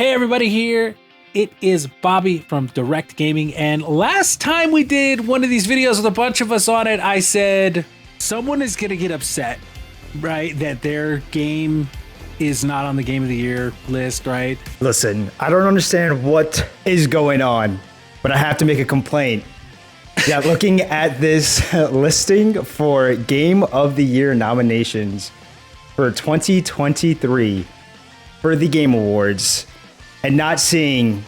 Hey everybody, here it is Bobby from Direct Gaming, and last time we did one of these videos with a bunch of us on it, I said someone is gonna get upset, right, that their game is not on the Game of the Year list, right? Listen, I don't understand what is going on, but I have to make a complaint. Yeah, looking at this listing for Game of the Year nominations for 2023 for the Game Awards, and not seeing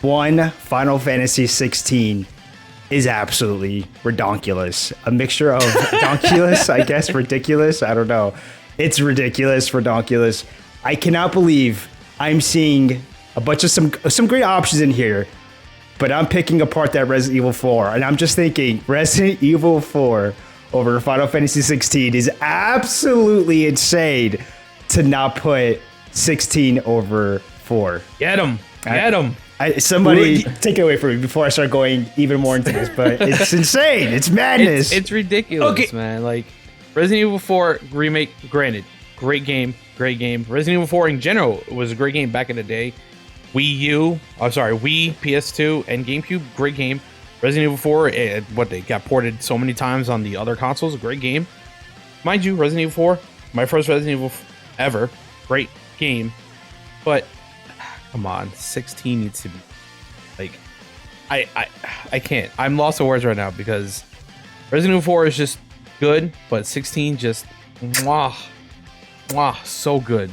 one Final Fantasy XVI is absolutely redonkulous. A mixture of donkulous, I guess, ridiculous. I don't know. It's ridiculous, redonkulous. I cannot believe I'm seeing a bunch of some great options in here, but I'm picking apart that Resident Evil 4, and I'm just thinking Resident Evil 4 over Final Fantasy XVI is absolutely insane to not put 16 over 4. Get him. Get him. Somebody take it away from me before I start going even more into this, but it's insane. It's madness. It's ridiculous, man. Like, Resident Evil 4 remake, granted, great game. Resident Evil 4 in general was a great game back in the day. Wii, PS2, and GameCube, great game. Resident Evil 4, they got ported so many times on the other consoles, great game. Mind you, Resident Evil 4, my first Resident Evil ever, great game. But come on, 16 needs to be like, I can't. I'm lost for words right now because Resident Evil 4 is just good, but 16 just so good.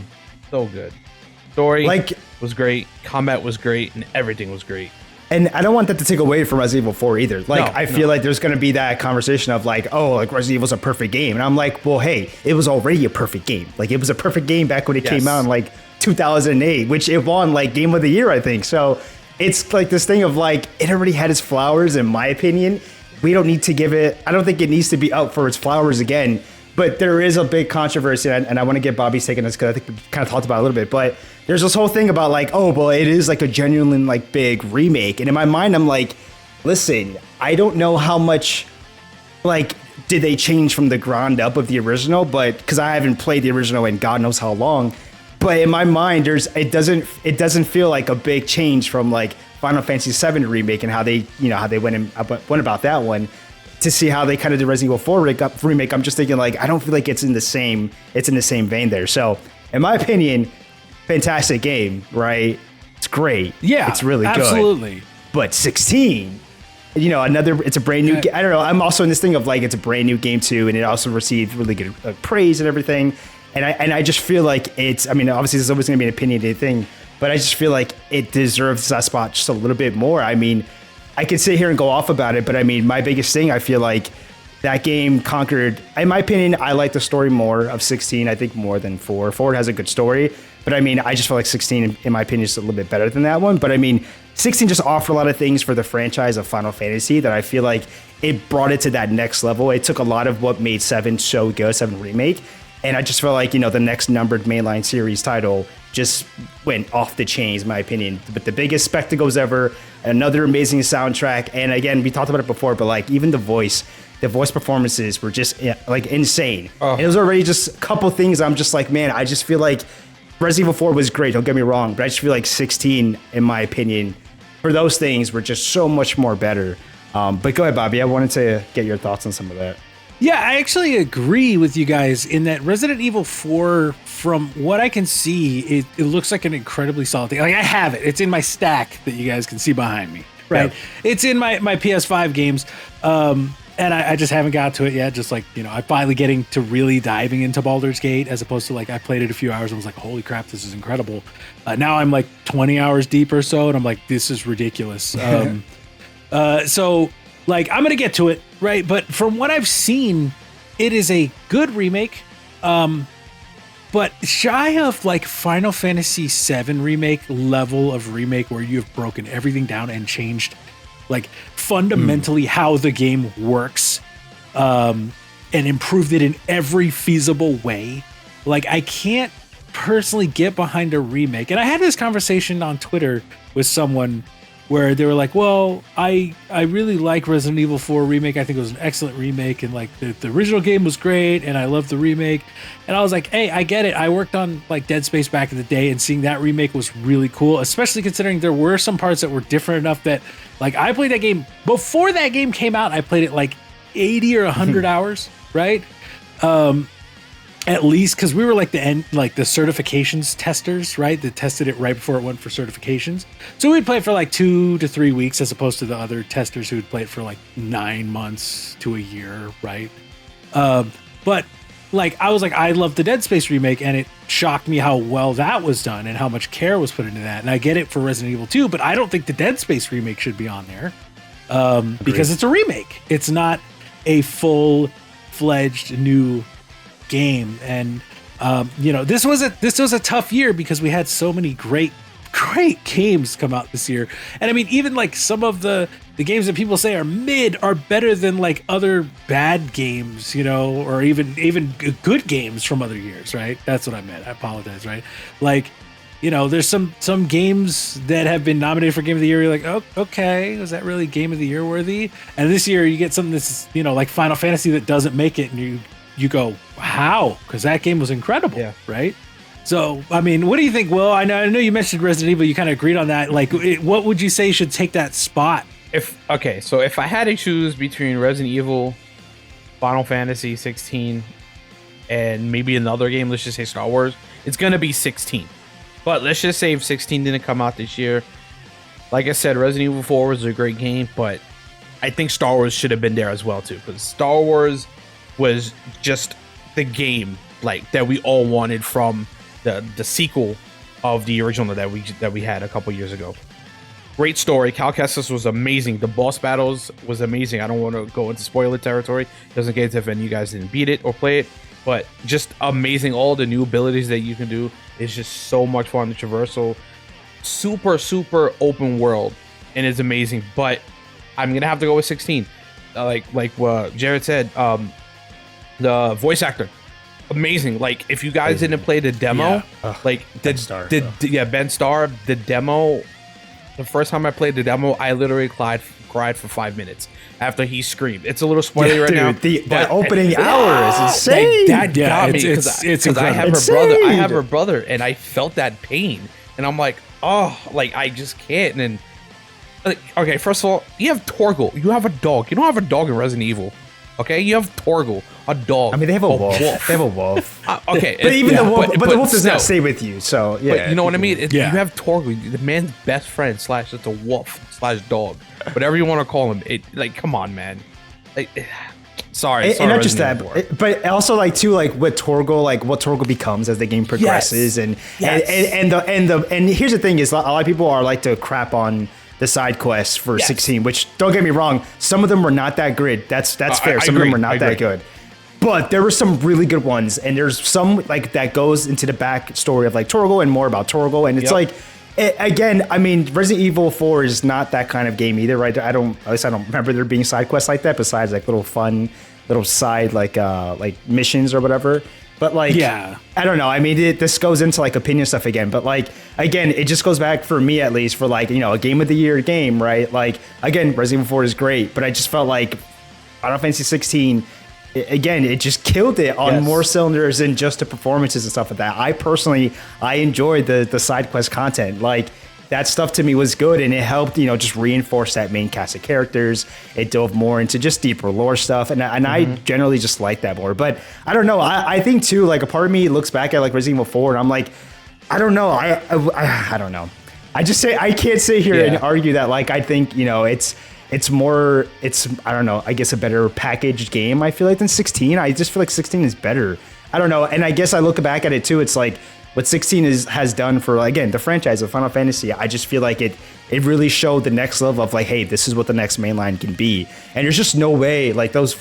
Story was great, combat was great, and everything was great. And I don't want that to take away from Resident Evil 4 either. I feel like there's going to be that conversation of like, oh, like Resident Evil's a perfect game. And I'm like, well, hey, it was already a perfect game. Like, it was a perfect game back when it came out in like 2008, which it won like Game of the Year, I think. So it's like this thing of like, it already had its flowers, in my opinion. We don't need to give it, I don't think it needs to be out for its flowers again. But there is a big controversy, and I want to get Bobby's take on this because I think we kind of talked about it a little bit. But there's this whole thing about like, oh, well, it is like a genuinely like big remake. And in my mind, I'm like, listen, I don't know how much like did they change from the ground up of the original, but because I haven't played the original in God knows how long. But in my mind, it doesn't feel like a big change from like Final Fantasy VII remake and how they went about that one. To see how they kind of did Resident Evil 4 remake, I'm just thinking like, I don't feel like it's in the same vein there. So in my opinion, fantastic game, right? It's great. Yeah, it's really good. Absolutely. But 16, it's a brand new game. I don't know. I'm also in this thing of like, it's a brand new game too, and it also received really good praise and everything. And I just feel like obviously there's always going to be an opinionated thing, but I just feel like it deserves that spot just a little bit more. I mean, I could sit here and go off about it, but I mean, my biggest thing, I feel like that game conquered, in my opinion, I like the story more of 16, I think, more than 4. 4 has a good story, but I mean, I just feel like 16, in my opinion, is a little bit better than that one. But I mean, 16 just offered a lot of things for the franchise of Final Fantasy that I feel like it brought it to that next level. It took a lot of what made 7 so good, 7 Remake, and I just feel like, the next numbered mainline series title just went off the chains, in my opinion. But the biggest spectacles ever, another amazing soundtrack, and again, we talked about it before, but like even the voice performances were just like insane. And it was already just a couple things I'm just like, man, I just feel like Resident Evil 4 was great, don't get me wrong, but I just feel like 16, in my opinion, for those things were just so much more better. But go ahead, Bobby, I wanted to get your thoughts on some of that. Yeah, I actually agree with you guys in that Resident Evil 4, from what I can see, it looks like an incredibly solid thing. Like, I have it. It's in my stack that you guys can see behind me, right? Yeah. It's in my PS5 games, and I just haven't got to it yet. Just like, I'm finally getting to really diving into Baldur's Gate, as opposed to like, I played it a few hours and was like, holy crap, this is incredible. Now I'm like 20 hours deep or so, and I'm like, this is ridiculous. So like, I'm going to get to it, right? But from what I've seen, it is a good remake. But shy of like Final Fantasy VII remake level of remake, where you've broken everything down and changed like fundamentally how the game works, and improved it in every feasible way. Like, I can't personally get behind a remake. And I had this conversation on Twitter with someone where they were like, well, I really like Resident Evil 4 remake. I think it was an excellent remake, and like the original game was great, and I love the remake. And I was like, hey, I get it. I worked on like Dead Space back in the day, and seeing that remake was really cool, especially considering there were some parts that were different enough that like I played that game before that game came out. I played it like 80 or 100 hours, right? At least, because we were like the certifications testers, right? That tested it right before it went for certifications. So we'd play it for like 2 to 3 weeks, as opposed to the other testers who'd play it for like 9 months to a year, right? But like I was like, I love the Dead Space remake, and it shocked me how well that was done and how much care was put into that. And I get it for Resident Evil 2, but I don't think the Dead Space remake should be on there because it's a remake. It's not a full-fledged new game. And this was a tough year because we had so many great games come out this year. And I mean, even like some of the games that people say are mid are better than like other bad games, or even good games from other years, right? That's what I meant. I apologize, right? Like, there's some games that have been nominated for Game of the Year. You're like, oh, okay, is that really Game of the Year worthy? And this year you get something that's, like Final Fantasy that doesn't make it, and you go, how? Because that game was incredible, right? So, I mean, what do you think, Will? I know you mentioned Resident Evil. You kind of agreed on that. Like, what would you say should take that spot? So if I had to choose between Resident Evil, Final Fantasy 16, and maybe another game, let's just say Star Wars, it's going to be 16. But let's just say if 16 didn't come out this year, like I said, Resident Evil 4 was a great game, but I think Star Wars should have been there as well, too. Because Star Wars was just the game like that we all wanted from the sequel of the original that we had a couple years ago. Great story. Cal Kestis was amazing. The boss battles was amazing. I don't want to go into spoiler territory, just in case if any of you guys didn't beat it or play it, but just amazing. All the new abilities that you can do is just so much fun. The traversal, super open world, and it's amazing. But I'm gonna have to go with 16. Like what Jared said, the voice actor, amazing. Like if you guys didn't play the demo, like Ben Starr, the demo. The first time I played the demo, I literally cried for 5 minutes after he screamed. It's a little spoiler right now. The opening hour is insane. That got me because I have her brother. I have her brother, and I felt that pain, and I'm like, oh, like I just can't. And then, okay, first of all, you have Torgal. You have a dog. You don't have a dog in Resident Evil. Okay, you have Torgal, a dog. I mean, they have a wolf. They have a wolf. Okay, but even the wolf, but the wolf does not stay with you. So yeah, but you know what I mean. You have Torgal, the man's best friend / it's a wolf / dog, whatever you want to call him. It like, come on, man. Like, sorry, and not just that, but also like too, like what Torgal becomes as the game progresses, and here's the thing is a lot of people are like to crap on the side quests for 16, which don't get me wrong, some of them were not that great. That's fair. Some of them were not that good. But there were some really good ones, and there's some like that goes into the back story of like Torgal and more about Torgal, and it's like again, I mean, Resident Evil 4 is not that kind of game either, right? At least I don't remember there being side quests like that besides like little fun little side like missions or whatever. But like, I don't know. I mean, this goes into like opinion stuff again. But like, again, it just goes back for me at least for like, a game of the year game, right? Like, again, Resident Evil 4 is great, but I just felt like Final Fantasy 16, again, it just killed it on more cylinders than just the performances and stuff like that. I enjoyed the side quest content. Like, that stuff to me was good, and it helped, just reinforce that main cast of characters. It dove more into just deeper lore stuff, and I generally just like that more. But I don't know. I think too, like a part of me looks back at like Resident Evil 4, and I'm like, I don't know. I don't know. I can't sit here and argue that like I think it's more, I don't know, I guess a better packaged game, I feel like, than 16. I just feel like 16 is better. I don't know. And I guess I look back at it too, it's like what 16 has done for, again, the franchise of Final Fantasy. I just feel like it really showed the next level of like, hey, this is what the next mainline can be. And there's just no way, like I always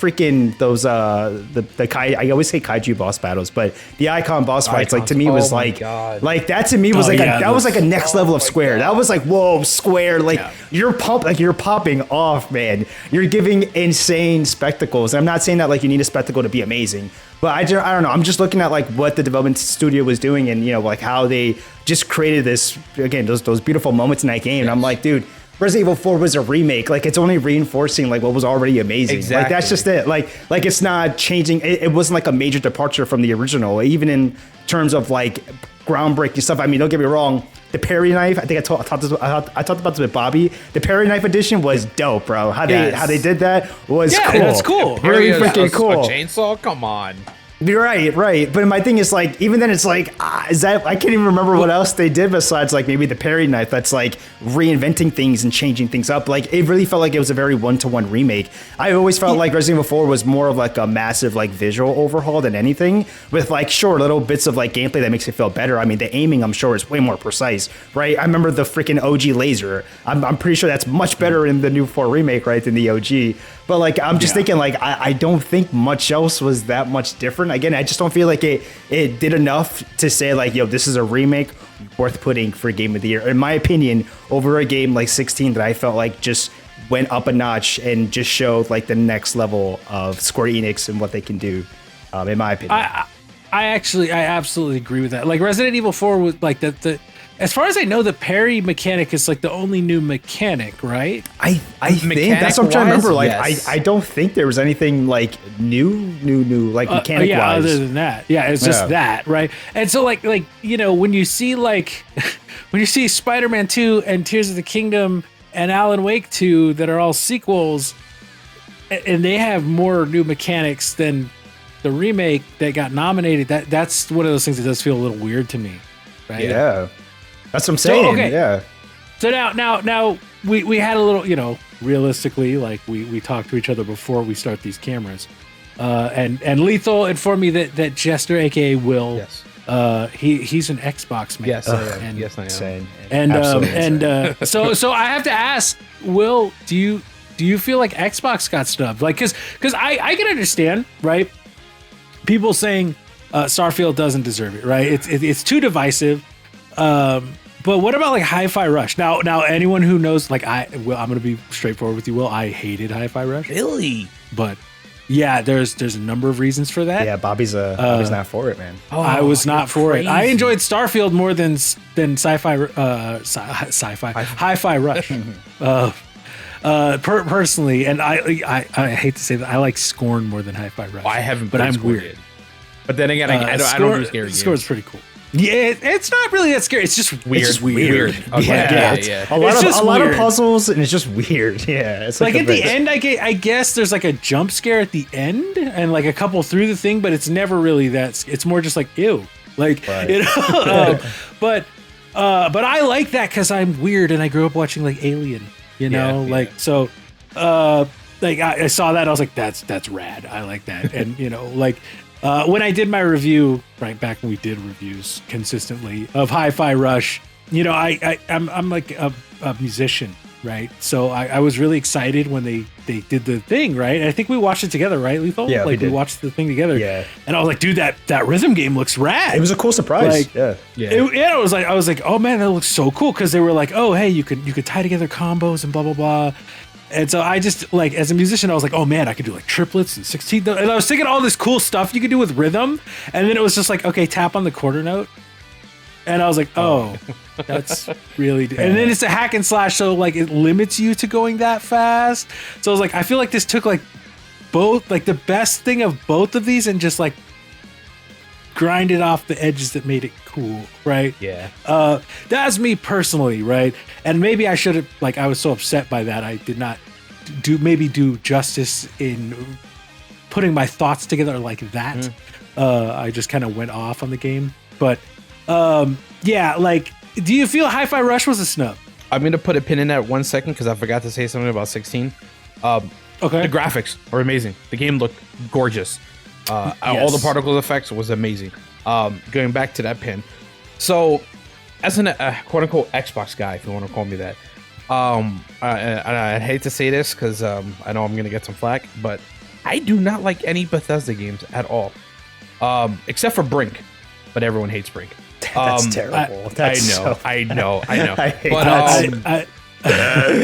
say kaiju boss battles, but the icon boss fights, like to me was like that to me was that was like a next level of Square. That was like, whoa, Square, like you're popping off, man. You're giving insane spectacles. And I'm not saying that like you need a spectacle to be amazing, but I don't know. I'm just looking at like what the development studio was doing, and like how they just created this, again, those beautiful moments in that game. And I'm like, dude, Resident Evil 4 was a remake. Like, it's only reinforcing like what was already amazing. Exactly. Like, that's just it. Like it's not changing. It wasn't like a major departure from the original, even in terms of like groundbreaking stuff. I mean, don't get me wrong. The Perry knife, I think I talked about this with Bobby. The Perry knife edition was dope, bro. How they did that was cool. That's cool. Really freaking cool. A chainsaw? Come on. You're right. But my thing is like, even then it's like, is that, I can't even remember what else they did besides like maybe the Perry knife that's like reinventing things and changing things up. Like, it really felt like it was a very one-to-one remake. I always felt like Resident Evil 4 was more of like a massive like visual overhaul than anything, with like, sure, little bits of like gameplay that makes it feel better. I mean, the aiming, I'm sure, is way more precise, right? I remember the freaking OG laser. I'm pretty sure that's much better in the new 4 remake, right, than the OG. But like, I'm just thinking like, I don't think much else was that much different. Again, I just don't feel like it did enough to say like, yo, this is a remake worth putting for Game of the Year, in my opinion, over a game like 16 that I felt like just went up a notch and just showed like the next level of Square Enix and what they can do, in my opinion. I absolutely agree with that. Like, Resident Evil 4 was like the as far as I know, the parry mechanic is like the only new mechanic, right? I think that's what I'm trying to remember. Like, yes. I don't think there was anything like new, like mechanic wise. Other than that, it's just that, right? And so like you know, when you see like when you see Spider-Man 2 and Tears of the Kingdom and Alan Wake 2 that are all sequels, and they have more new mechanics than the remake that got nominated, that's one of those things that does feel a little weird to me, right? Yeah. That's what I'm saying. So, okay. Yeah. So now we had a little, you know, realistically, like we talk to each other before we start these cameras, and Lethal informed me that Jester, aka Will, he's an Xbox man. Yes, I am. Yes, I am. And so I have to ask, Will, do you feel like Xbox got snubbed? Like, because I can understand, right? People saying Starfield doesn't deserve it, right? It's too divisive. But what about like Hi-Fi Rush? Now anyone who knows, like, I'm gonna be straightforward with you, Will. I hated Hi-Fi Rush. Really? But yeah, there's a number of reasons for that. Yeah, Bobby's not for it, man. Oh, I was not for it. I enjoyed Starfield more than Hi-Fi Rush. Personally, and I hate to say that, I like Scorn more than Hi-Fi Rush. I haven't, but I'm weird. But then again, I don't do scary games. Scorn's pretty cool. Yeah, it's not really that scary. It's just weird. It's just weird. Okay. Yeah. A lot of puzzles, and it's just weird. Yeah, it's like at the end, I guess there's like a jump scare at the end, and like a couple through the thing, but it's never really that. It's more just like ew, like right. You know. But I like that because I'm weird, and I grew up watching like Alien. You know, like so. Like I saw that, I was like, that's rad. I like that, and you know, like. When I did my review, right back when we did reviews consistently of Hi-Fi Rush, you know, I'm like a musician, right? So I was really excited when they did the thing, right? And I think we watched it together, right, Lethal? Yeah, like we watched the thing together. Yeah. And I was like, dude, that rhythm game looks rad. It was a cool surprise. Like, I was like, oh man, that looks so cool, because they were like, oh hey, you could tie together combos and blah blah blah. And so I just, like, as a musician, I was like, oh man, I could do like triplets and 16. And I was thinking all this cool stuff you could do with rhythm. And then it was just like, okay, tap on the quarter note. And I was like, oh, that's really. And then it's a hack and slash, so like it limits you to going that fast. So I was like, I feel like this took like both, like the best thing of both of these and just like grinded off the edges that made it cool, right? Yeah. That's me personally, right? And maybe I should have, like, I was so upset by that, I did not do justice in putting my thoughts together like that. I just kind of went off on the game. But yeah, like, do you feel Hi-Fi Rush was a snub? I'm gonna put a pin in that 1 second because I forgot to say something about 16. Okay. The graphics are amazing. The game looked gorgeous. All the particle effects was amazing. Going back to that pin. So, as an quote unquote Xbox guy, if you want to call me that, I hate to say this because I know I'm gonna get some flack, but I do not like any Bethesda games at all, except for Brink. But everyone hates Brink. That's terrible. I know. I hate But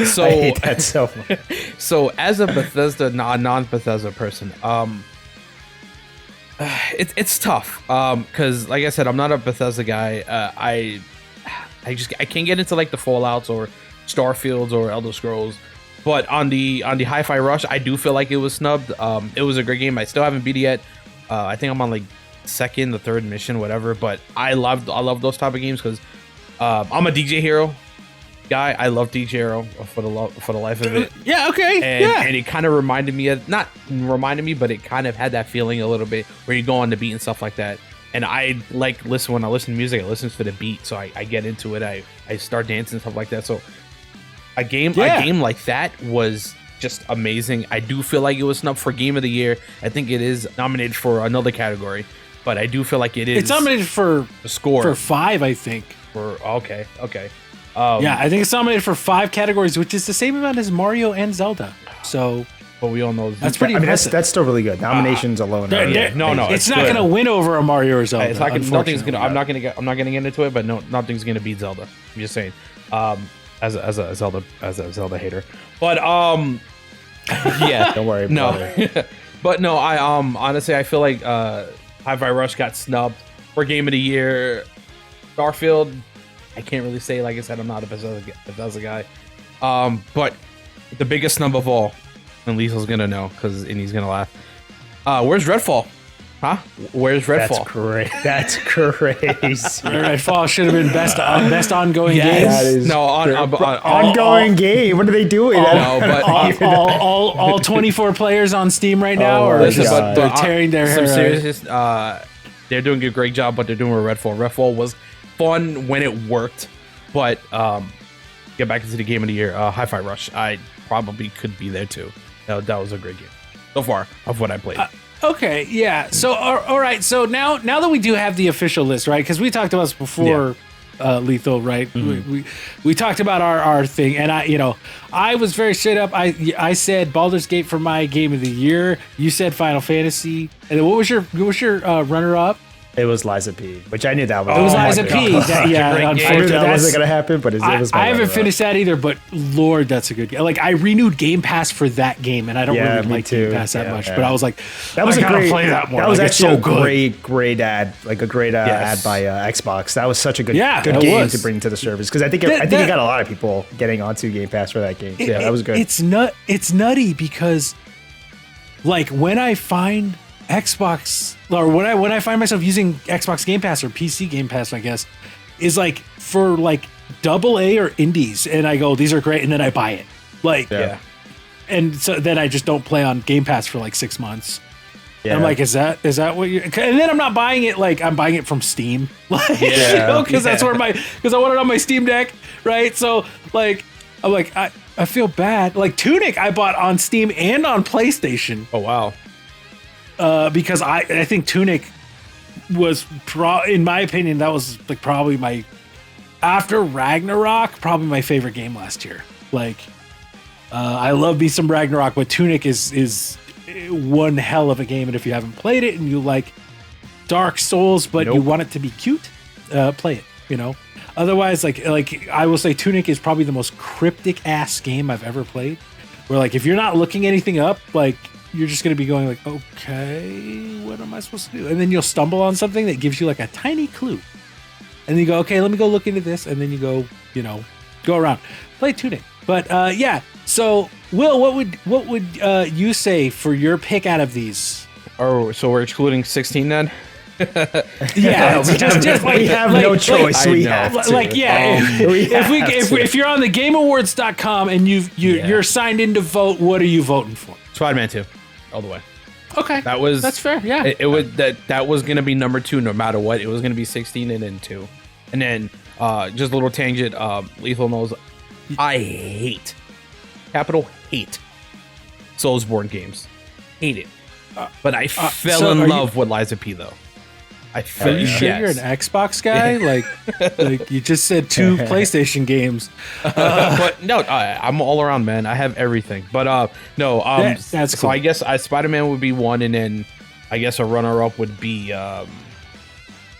so I hate that so much. So as a Bethesda, non-Bethesda person, it's tough because, like I said, I'm not a Bethesda guy. I can't get into like the Fallouts or Starfields or Elder Scrolls. But on the Hi-Fi Rush, I do feel like it was snubbed. It was a great game. I still haven't beat it yet. I think I'm on like second, the third mission, whatever. But I love those type of games because I'm a DJ Hero guy. I love DJ Hero for the life of it. Yeah, okay. And it kind of reminded me of, not reminded me, but it kind of had that feeling a little bit where you go on the beat and stuff like that. And I like when I listen to music, I listen for the beat, so I get into it. I start dancing and stuff like that. So a game like that was just amazing. I do feel like it was snubbed for Game of the Year. I think it is nominated for another category, but I do feel like it is. It's nominated for the score for 5, I think. Okay. Yeah, I think it's nominated for 5 categories, which is the same amount as Mario and Zelda. So, but we all know that's pretty. That's still really good. Nominations alone. No, it's not going to win over a Mario or Zelda. It's not nothing's gonna. I'm not gonna get into it, but nothing's gonna beat Zelda. I'm just saying. As a Zelda hater, but yeah, don't worry. But no, I honestly I feel like Hi-Fi Rush got snubbed for Game of the Year. Starfield, I can't really say. Like I said, I'm not a Bethesda guy. But the biggest snub of all, and Liesel's gonna know and he's gonna laugh. Where's Redfall? Huh? Where's Redfall? That's crazy. Redfall should have been best ongoing game. Ongoing game. What are they doing? All 24 players on Steam right now, or they're tearing their hair. Serious, they're doing a great job, but they're doing with Redfall. Redfall was fun when it worked, but get back into the Game of the Year. Hi-Fi Rush, I probably could be there too. That was a great game so far of what I played. Okay, yeah. So, all right. So now that we do have the official list, right? Because we talked about this before, Lethal, right? Mm-hmm. We talked about our thing, and I was very straight up. I said Baldur's Gate for my Game of the Year. You said Final Fantasy, and then what was your runner up? It was Liza P, which I knew that was. It was Liza P. I knew that wasn't going to happen, but it was. I haven't finished that either, but Lord, that's a good game. Like I renewed Game Pass for that game, and I don't really like Game Pass that much. But I was like, that was I gotta play that more. That was actually so a great ad, like a great ad by Xbox. That was such a good game to bring to the service because I think it got a lot of people getting onto Game Pass for that game. That was good. It's nutty because, like, when I find Xbox, or when I find myself using Xbox Game Pass or PC Game Pass, I guess, is like for like AA or indies, and I go, these are great, and then I buy it, and so then I just don't play on Game Pass for like 6 months. Yeah. And I'm like, is that what you? And then I'm not buying it, like I'm buying it from Steam, like because that's where because I want it on my Steam Deck, right? So like I'm like I feel bad. Like Tunic, I bought on Steam and on PlayStation. Oh wow. Because I think Tunic was in my opinion, that was like probably after Ragnarok, probably my favorite game last year. Like, I love me some Ragnarok, but Tunic is one hell of a game. And if you haven't played it and you like Dark Souls, but you want it to be cute, play it, Otherwise, like I will say Tunic is probably the most cryptic ass game I've ever played. Where like, if you're not looking anything up, like, you're just going to be going like, okay, what am I supposed to do? And then you'll stumble on something that gives you like a tiny clue. And then you go, okay, let me go look into this. And then you go, go around. Play Tunic. But so Will, what would you say for your pick out of these? Oh, so we're excluding 16 then? Yeah, just like, we have no choice. We have to. If you're on the GameAwards.com and you're signed in to vote, what are you voting for? Spider-Man 2, all the way. Okay, that's fair. Yeah, it was that was gonna be number 2 no matter what. It was gonna be 16 and then 2, and then just a little tangent. Lethal knows I hate Soulsborne games. Hate it, but I fell in love with Liza P though. Are you sure you're an Xbox guy? like you just said 2 PlayStation games. But no, I'm all around, man. I have everything. But no, that's cool. So I guess Spider-Man would be 1, and then I guess a runner-up would be.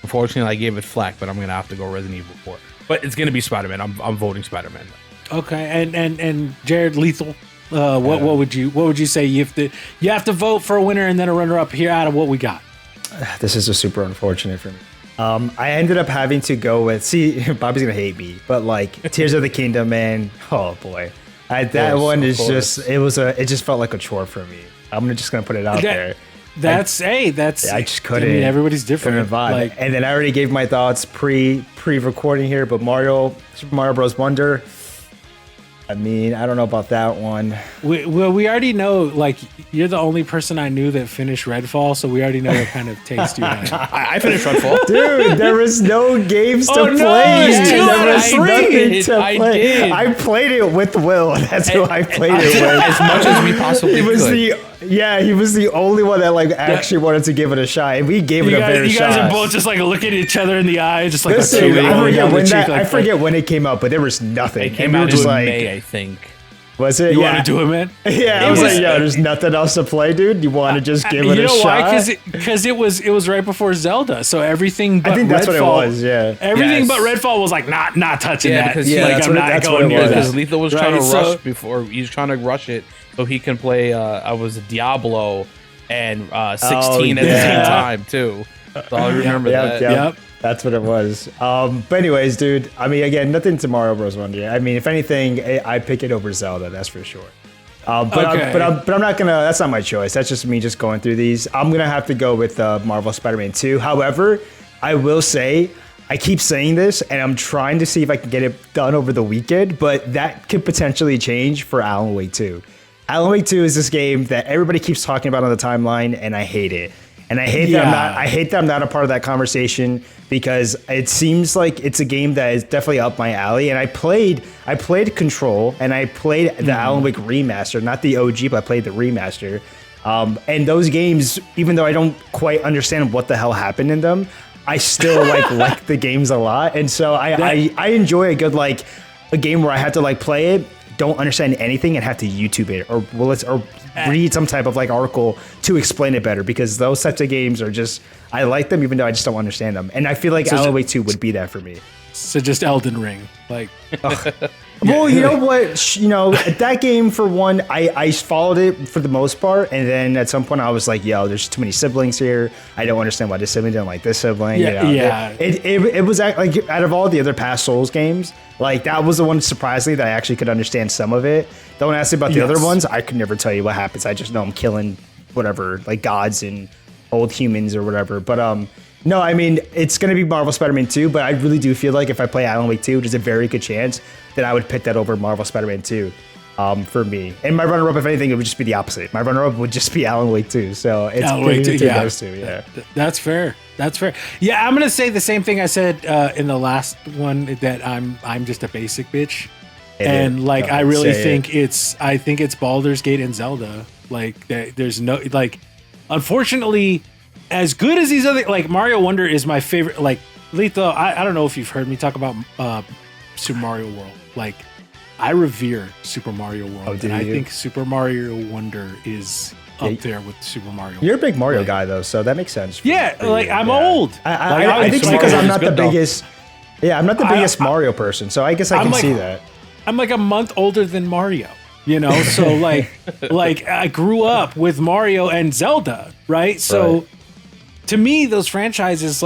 Unfortunately, I gave it flack, but I'm gonna have to go Resident Evil 4. But it's gonna be Spider-Man. I'm voting Spider-Man. Okay, and Jared, Lethal. What would you say? You have to vote for a winner and then a runner-up here out of what we got. This is a super unfortunate for me. I ended up having to go with. See, Bobby's gonna hate me, but like Tears of the Kingdom, man. Oh boy, that one is just. It just felt like a chore for me. I'm just gonna put it out there. That's I just couldn't. I mean, everybody's different. Vibe. And then I already gave my thoughts pre-recording here, but Super Mario Bros. Wonder. I mean, I don't know about that one. We already know, like, you're the only person I knew that finished Redfall, so we already know what kind of taste you have. I finished Redfall. Dude, there was no games to play. There was nothing to play. I played it with Will. That's who I played it with. As much as we possibly could. He was the only one that like actually wanted to give it a shot, and we gave it a fair shot. You guys are both just like looking at each other in the eye, just like I forget when it came out, but there was nothing. It came out in May, I think. Was it? You want to do it, man? Yeah, I was like, there's nothing else to play, dude. You want to just give it a shot? You know why? Because it was right before Zelda, so everything but Redfall. I think that's what it was, yeah. Everything but Redfall was like not touching that. Because, that's what it was. Because Lethal was trying to rush before, he was trying to rush it so he can play, I was Diablo and 16 at the same time, too. So I remember that. Yep. That's what it was. But anyways, dude, I mean, again, nothing to Mario Bros. Wonder. I mean, if anything, I pick it over Zelda, that's for sure. I'm not gonna. That's not my choice. That's just me just going through these. I'm gonna have to go with Marvel Spider-Man 2. However, I will say, I keep saying this, and I'm trying to see if I can get it done over the weekend, but that could potentially change for Alan Wake 2. Alan Wake 2 is this game that everybody keeps talking about on the timeline, and I hate it. And I hate that I'm not a part of that conversation because it seems like it's a game that is definitely up my alley. And I played Control and I played the Alan Wake remaster, not the OG, but I played the remaster. And those games, even though I don't quite understand what the hell happened in them, I still like the games a lot. And so I enjoy a good a game where I have to play it, don't understand anything, and have to YouTube it or read some type of article to explain it better, because those types of games are just, I like them even though I just don't understand them. And I feel like Alan Wake 2 would be that for me. So just Elden Ring. Well, you know what? That game, for one, I followed it for the most part. And then at some point I was like, yo, there's too many siblings here. I don't understand why this sibling didn't like this sibling. It was like, out of all the other past Souls games, that was the one, surprisingly, that I actually could understand some of it. Don't ask me about the other ones. I could never tell you what happens. I just know I'm killing whatever, gods and old humans or whatever. But no, I mean, it's going to be Marvel Spider-Man 2, but I really do feel like if I play Alan Wake 2, there's a very good chance that I would pick that over Marvel Spider-Man 2 for me. And my runner-up, if anything, it would just be the opposite. My runner-up would just be Alan Wake 2. So it's those two, yeah. That's fair. That's fair. Yeah, I'm going to say the same thing I said in the last one, that I'm just a basic bitch. I really think it's Baldur's Gate and Zelda. There's no, unfortunately, as good as these other, Mario Wonder is my favorite. Lethal, I don't know if you've heard me talk about Super Mario World. I revere Super Mario World, and I think Super Mario Wonder is up there with Super Mario. You're a big Mario guy, though, so that makes sense. I'm old. I think it's because I'm not the biggest. Yeah, I'm not the biggest Mario person, so I guess I can see that. I'm a month older than Mario. So I grew up with Mario and Zelda, right? So to me, those franchises,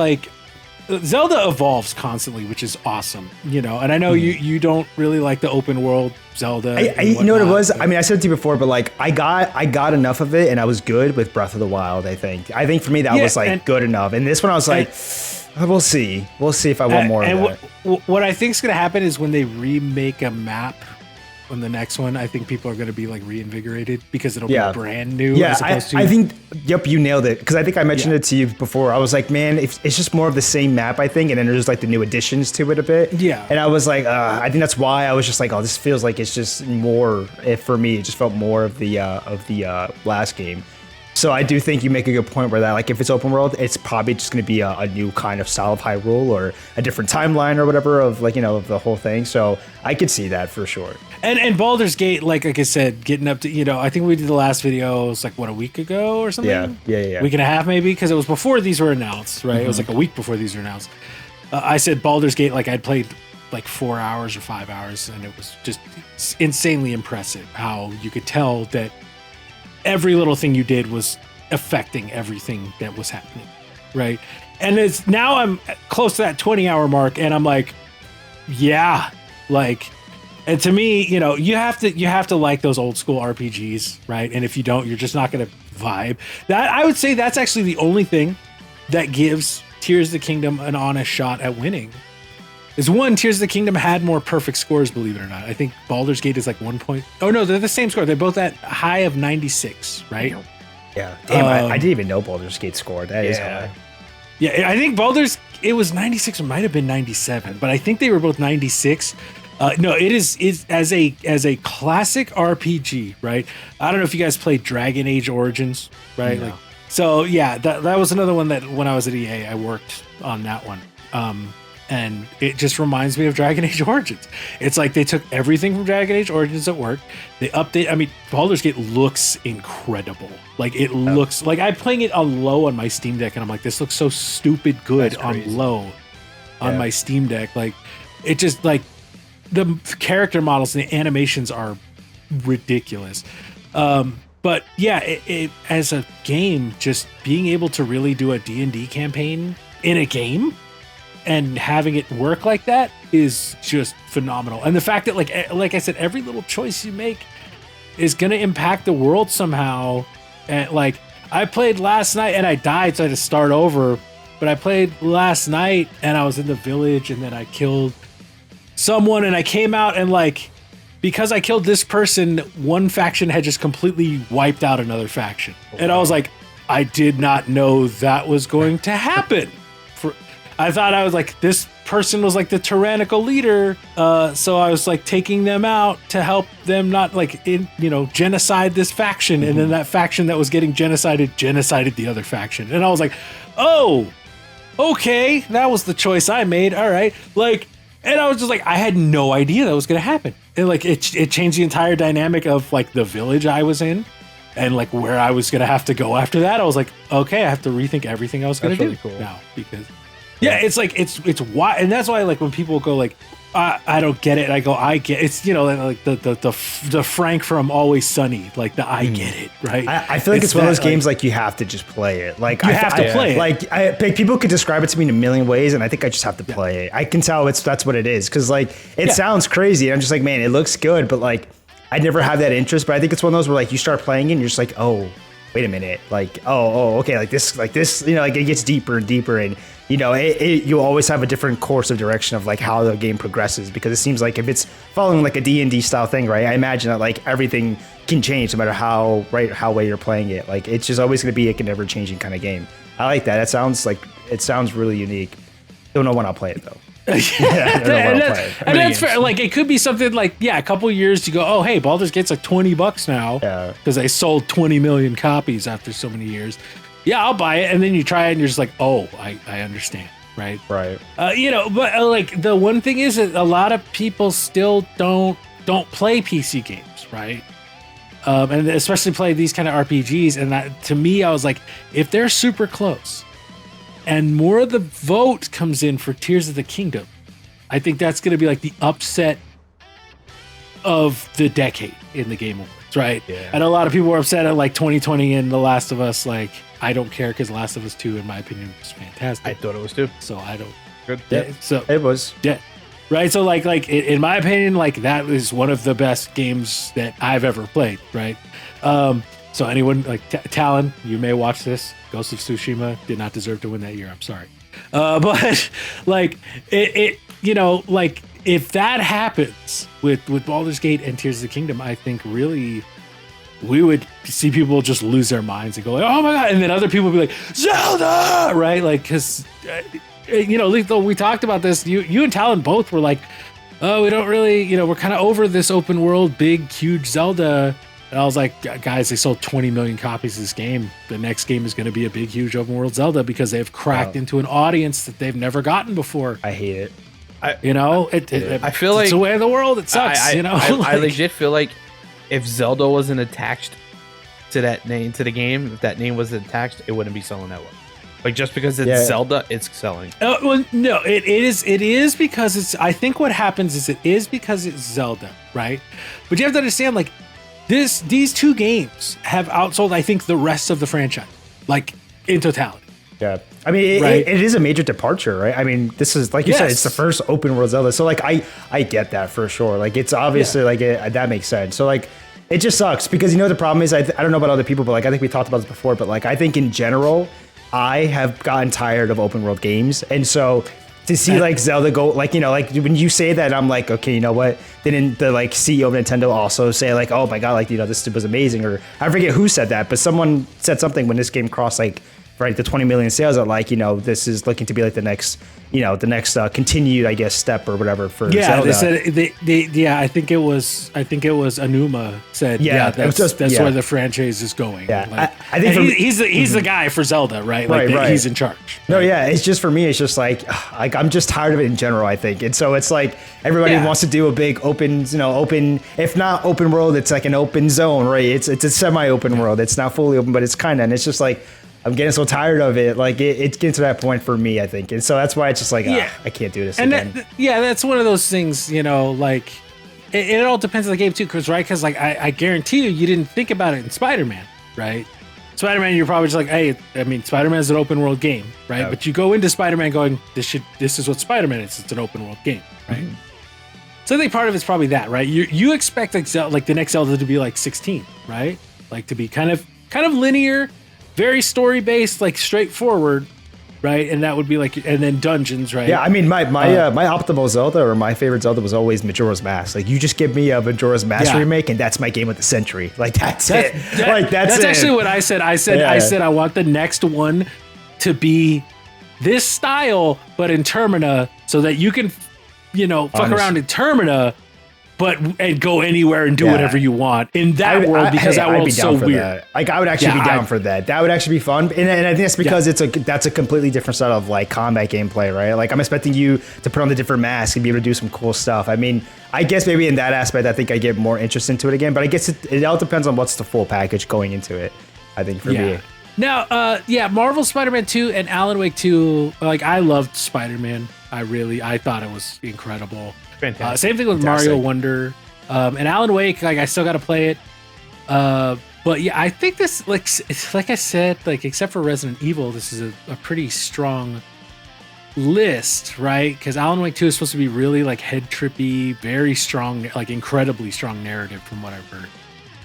Zelda evolves constantly, which is awesome, and I know you don't really like the open world Zelda. You know what it was? I mean, I said it to you before, but I got enough of it, and I was good with Breath of the Wild. I think for me that was good enough, and this one I was we'll see if I want more of that. What I think is going to happen is when they remake a map on the next one, I think people are going to be reinvigorated because it'll be brand new. Yeah, I think, you nailed it. Because I think I mentioned it to you before. I was like, man, it's just more of the same map, I think. And then there's the new additions to it a bit. Yeah. And I was like, I think that's why I was just like, oh, this feels like it's just more, for me, it just felt more of the last game. So I do think you make a good point where that, if it's open world, it's probably just going to be a new kind of style of Hyrule or a different timeline or whatever of of the whole thing. So I could see that for sure. And Baldur's Gate, like I said, getting up to, I think we did the last video, it was a week ago or something? Yeah. Week and a half maybe, because it was before these were announced, right? Mm-hmm. It was a week before these were announced. I said Baldur's Gate, I'd played 4 hours or 5 hours, and it was just insanely impressive how you could tell that every little thing you did was affecting everything that was happening, right? And it's now I'm close to that 20-hour mark, and I'm like, yeah, like, and to me, you know, you have to like those old school RPGs, right? And if you don't, you're just not gonna vibe. That I would say that's actually the only thing that gives Tears of the Kingdom an honest shot at winning. Is one, Tears of the Kingdom had more perfect scores, believe it or not. I think Baldur's Gate is like 1 point. Oh no, they're the same score. They're both at high of 96, right? Yeah. Damn, I didn't even know Baldur's Gate scored. That is high. Yeah, I think it was 96 or might have been 97, but I think they were both 96. No, it is as a classic RPG, right? I don't know if you guys played Dragon Age Origins, right? No. Like, so yeah, that was another one that when I was at EA, I worked on that one. And it just reminds me of Dragon Age Origins. It's like they took everything from Dragon Age Origins at work. They update. I mean, Baldur's Gate looks incredible. Like it looks like I'm playing it on low on my Steam Deck, and I'm like, this looks so stupid good on low on my Steam Deck. Like it just like the character models and the animations are ridiculous. But yeah, it as a game, just being able to really do a D&D campaign in a game and having it work like that is just phenomenal. And the fact that like I said, every little choice you make is going to impact the world somehow. And like I played last night and I died, so I had to start over. But I played last night and I was in the village and then I killed someone and I came out and like, because I killed this person, one faction had just completely wiped out another faction. And I was like, I did not know that was going to happen. I thought I was like, this person was like the tyrannical leader. So I was like taking them out to help them not like, genocide this faction. And then that faction that was getting genocided the other faction. And I was like, oh, okay, that was the choice I made. All right. Like, and I was just like, I had no idea that was going to happen. And like, it changed the entire dynamic of like the village I was in and like where I was going to have to go after that. I was like, okay, I have to rethink everything I was going to do now because it's like, it's why. And that's why like when people go like, I don't get it. And I go, I get it's, like the Frank from Always Sunny, like the I get it, right? I feel like it's one of those games like you have to just play it. Like you have to play it. Like people could describe it to me in a million ways, and I think I just have to play it. I can tell that's what it is because like it sounds crazy. I'm just like, man, it looks good, but like I never have that interest. But I think it's one of those where like you start playing it, and you're just like, oh, wait a minute, like okay, like this, like it gets deeper and deeper and. You always have a different course of direction of like how the game progresses because it seems like if it's following like a D&D style thing, right? I imagine that like everything can change no matter how way you're playing it. Like it's just always going to be like an ever changing kind of game. I like that. It sounds really unique. Don't know when I'll play it though. And that's fair. Like it could be something like a couple years to go. Oh, hey, Baldur's Gate's like $20 now because they sold 20 million copies after so many years. Yeah, I'll buy it, and then you try it, and you're just like, oh, I understand, right? Right. But like the one thing is that a lot of people still don't play PC games, right? And especially play these kind of RPGs. And that, to me, I was like, if they're super close, and more of the vote comes in for Tears of the Kingdom, I think that's going to be like the upset of the decade in the Game Awards, right? Yeah. And a lot of people were upset at like 2020 and The Last of Us, like. I don't care because Last of Us 2, in my opinion, was fantastic. I thought it was too. So I don't. Good. Yeah. So it was. Yeah. Right. So like in my opinion, like that is one of the best games that I've ever played. Right. So anyone like Talon, you may watch this. Ghost of Tsushima did not deserve to win that year. I'm sorry. But like like if that happens with Baldur's Gate and Tears of the Kingdom, I think really. We would see people just lose their minds and go like, oh my God. And then other people would be like, Zelda, right? Like, cause we talked about this. You and Talon both were like, oh, we don't really, we're kind of over this open world, big, huge Zelda. And I was like, guys, they sold 20 million copies of this game. The next game is going to be a big, huge open world Zelda because they've cracked into an audience that they've never gotten before. I hate it. I feel like it's the way of the world. It sucks. I legit feel like if Zelda wasn't attached to that name, to the game, if that name wasn't attached, it wouldn't be selling that well. Like just because it's Zelda, it's selling. Well, no, it is because it's. I think what happens is it is because it's Zelda, right? But you have to understand, like these two games have outsold, I think, the rest of the franchise, like in totality. Yeah. I mean, right? it is a major departure, right? I mean, this is, like you said, it's the first open world Zelda. So, like, I get that for sure. Like, it's obviously, that makes sense. So, like, it just sucks because, the problem is, I don't know about other people, but, like, I think we talked about this before, but, like, I think in general, I have gotten tired of open world games. And so to see, like, Zelda go, like, like, when you say that, I'm like, okay, you know what? Then the, like, CEO of Nintendo also say, like, oh, my God, like, this was amazing. Or I forget who said that, but someone said something when this game crossed, like, right, the 20 million sales are like, this is looking to be like the next continued, I guess, step or whatever for Zelda. They said I think it was Anuma said that's where the franchise is going. Yeah, like, I think he's the guy for Zelda, right? Like right. He's in charge. No, yeah, it's just for me. It's just like I'm just tired of it in general. I think, and so it's like everybody wants to do a big open, if not open world, it's like an open zone, right? It's a semi-open world. It's not fully open, but it's kind of, and it's just like. I'm getting so tired of it. Like it's getting to that point for me, I think. And so that's why it's just like, I can't do this again. That's one of those things, like it all depends on the game too. Cause like I guarantee you didn't think about it in Spider-Man, right? Spider-Man, you're probably just like, hey, I mean, Spider-Man is an open world game, right? But you go into Spider-Man going, this is what Spider-Man is. It's an open world game, right? Mm-hmm. So I think part of it's probably that, right? You expect like the next Zelda to be like 16, right? Like to be kind of linear, very story based, like straightforward, right? And that would be like, and then dungeons, right? Yeah, I mean, my optimal Zelda or my favorite Zelda was always Majora's Mask. Like, you just give me a Majora's Mask remake, and that's my game of the century. Like, that's it. That's actually what I said. I said I want the next one to be this style, but in Termina, so that you can, fuck around in Termina. And go anywhere and do whatever you want in that world because that world's so weird. That. Like, I would actually be down for that. That would actually be fun, and I think that's because that's a completely different style of like combat gameplay, right? Like, I'm expecting you to put on the different masks and be able to do some cool stuff. I mean, I guess maybe in that aspect, I think I get more interest into it again. But I guess it all depends on what's the full package going into it. I think for me. Now, Marvel Spider-Man 2 and Alan Wake 2. Like, I loved Spider-Man. I thought it was incredible. Fantastic. Same thing with Mario Wonder, and Alan Wake. Like, I still got to play it, but yeah, I think this, like I said, like except for Resident Evil, this is a pretty strong list, right? Because Alan Wake 2 is supposed to be really like head trippy, very strong, like incredibly strong narrative from what I've heard,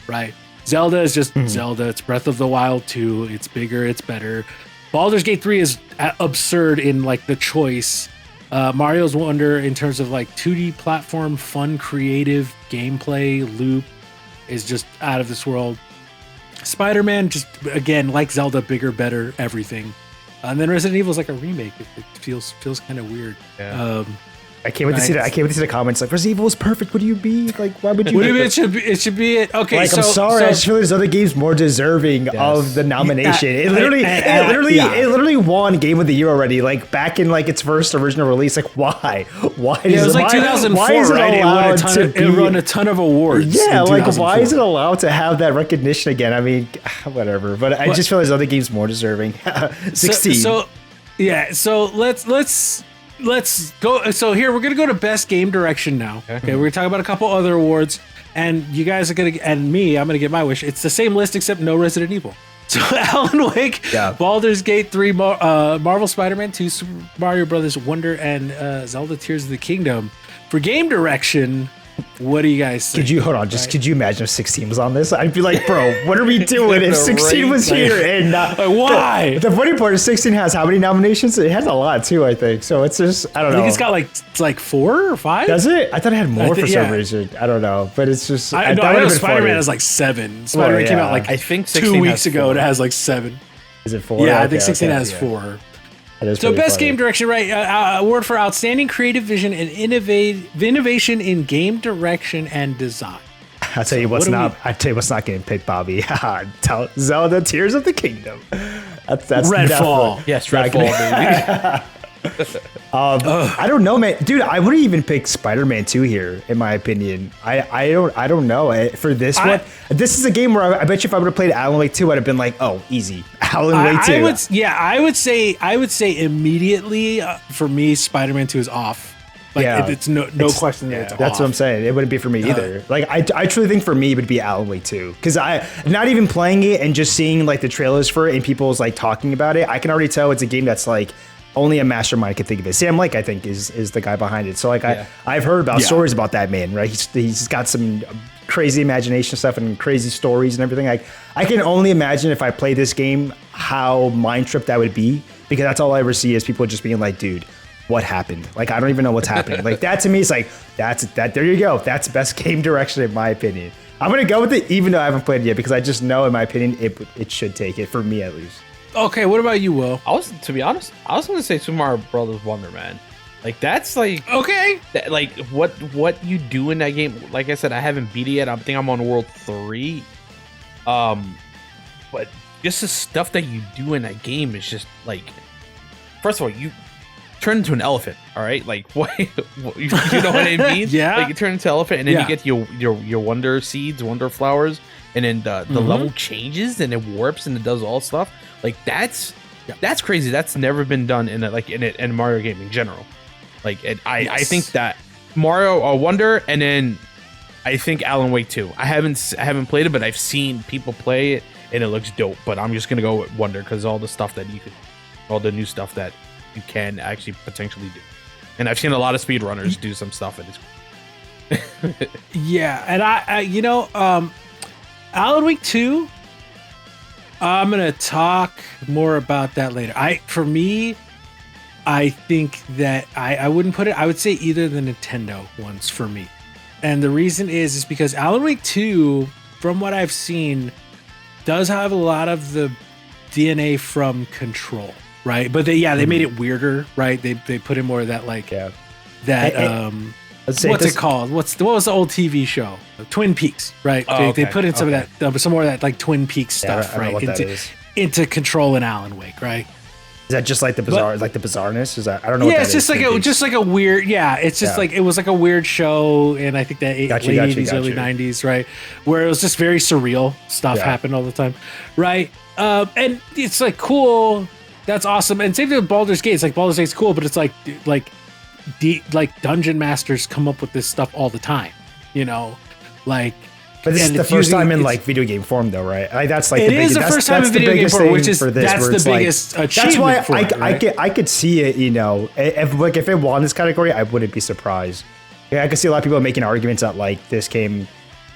right? Zelda is just Zelda. It's Breath of the Wild 2. It's bigger. It's better. Baldur's Gate 3 is absurd in like the choice. Mario's Wonder, in terms of like 2D platform, fun, creative gameplay loop, is just out of this world. Spider-Man, just again like Zelda, bigger, better, everything. And then Resident Evil is like a remake. It feels kind of weird. Yeah. I can't wait to see that. I can't wait to see the comments. Like, Resident Evil is perfect. What do you mean? Like, why would you? What do you mean it should be it? Okay, like, I'm sorry. I just feel there's other games more deserving of the nomination. It literally won Game of the Year already. Like, back in like its first original release. Like, why? Why? It was like 2004, right? It won a ton of awards. Yeah, like, why is it allowed to have that recognition again? I mean, whatever. But I just feel there's other games more deserving. 16. So let's go. So here we're gonna go to best game direction now. Okay, we're gonna talk about a couple other awards, and you guys are gonna, and me, I'm gonna get my wish. It's the same list except no Resident Evil. So Alan Wake, Baldur's Gate 3, Marvel Spider-Man 2, Super Mario Brothers Wonder, and Zelda Tears of the Kingdom. For game direction, what do you guys think? Could you imagine if 16 was on this? I'd be like, bro, what are we doing if 16 was here? And why? The funny part is 16 has how many nominations? It has a lot too, I think. So it's just, I don't know. I think it's got like 4 or 5. Does it? I thought it had more for some reason. I don't know, but it's just. I know Spider-Man has like 7. Spider-Man came out like I think 2 weeks ago. It has like 7. Is it 4? Yeah, I think 16 has 4. So best game direction, right? Award for outstanding creative vision and innovation in game direction and design. I'll tell you what's not getting picked, Bobby. Zelda Tears of the Kingdom. That's Redfall. Yes, Redfall, baby. I don't know, man. Dude, I wouldn't even pick Spider-Man 2 here, in my opinion. I don't know. For this one, this is a game where I bet you if I would have played Alan Wake 2, I'd have been like, oh, easy. Alan Wake 2. I would say immediately for me, Spider-Man 2 is off. Like Yeah. it's no question that it's That's off. what I'm saying. It wouldn't be for me either. Like I truly think for me it would be Alan Wake 2, because I not even playing it and just seeing like the trailers for it and people's like talking about it, I can already tell it's a game that's like only a mastermind could think of it. Sam Lake, I think, is the guy behind it. So like I've heard about stories about that man, right? He's got some crazy imagination stuff and crazy stories and everything. Like I can only imagine if I play this game how mind tripped that would be, because that's all I ever see is people just being like, dude, what happened? Like I don't even know what's happening. Like that to me is like there you go. That's best game direction in my opinion. I'm gonna go with it even though I haven't played it yet, because I just know in my opinion it should take it, for me at least. Okay, what about you, Will? To be honest, I was gonna say Super Mario Brothers Wonder, man. Like that's like Okay. like what you do in that game. Like I said, I haven't beat it yet. I think I'm on World 3. But just the stuff that you do in that game is just like, first of all, you turn into an elephant. All right, like what you know what I mean? Yeah. Like you turn into an elephant, and then you get your wonder seeds, wonder flowers, and then the level changes and it warps and it does all stuff. Like that's crazy. That's never been done in a Mario game in general. Like I think that Mario Wonder, and then I think Alan Wake 2. I haven't played it, but I've seen people play it and it looks dope. But I'm just gonna go with Wonder because all the new stuff that you can actually potentially do. And I've seen a lot of speedrunners do some stuff and it's Yeah, and I Alan Wake 2, I'm gonna talk more about that later. For me, I think that I wouldn't put it. I would say either the Nintendo ones for me, and the reason is because Alan Wake 2, from what I've seen, does have a lot of the DNA from Control, right? But they made it weirder, right? They put in more of that what's it called? What was the old TV show? Twin Peaks, right? They put in some of that, some more of that like Twin Peaks stuff, right? Into Control and Alan Wake, right? Is that just like the bizarre, like the bizarreness? Is that I don't know. Yeah, what it's that just like a weird. Yeah, it's just like it was like a weird show, and I think that late 80s, early 90s, right, where it was just very surreal stuff happened all the time, right? And it's like cool, that's awesome, and same thing with Baldur's Gate. It's like Baldur's Gate's cool, but it's like dungeon masters come up with this stuff all the time, you know, like. But this is the first time in like video game form, though, right? Like that's like it is the first time in video game form, which is that's the biggest achievement. That's why I could see it. You know, if it won this category, I wouldn't be surprised. Yeah, I could see a lot of people making arguments that like this game,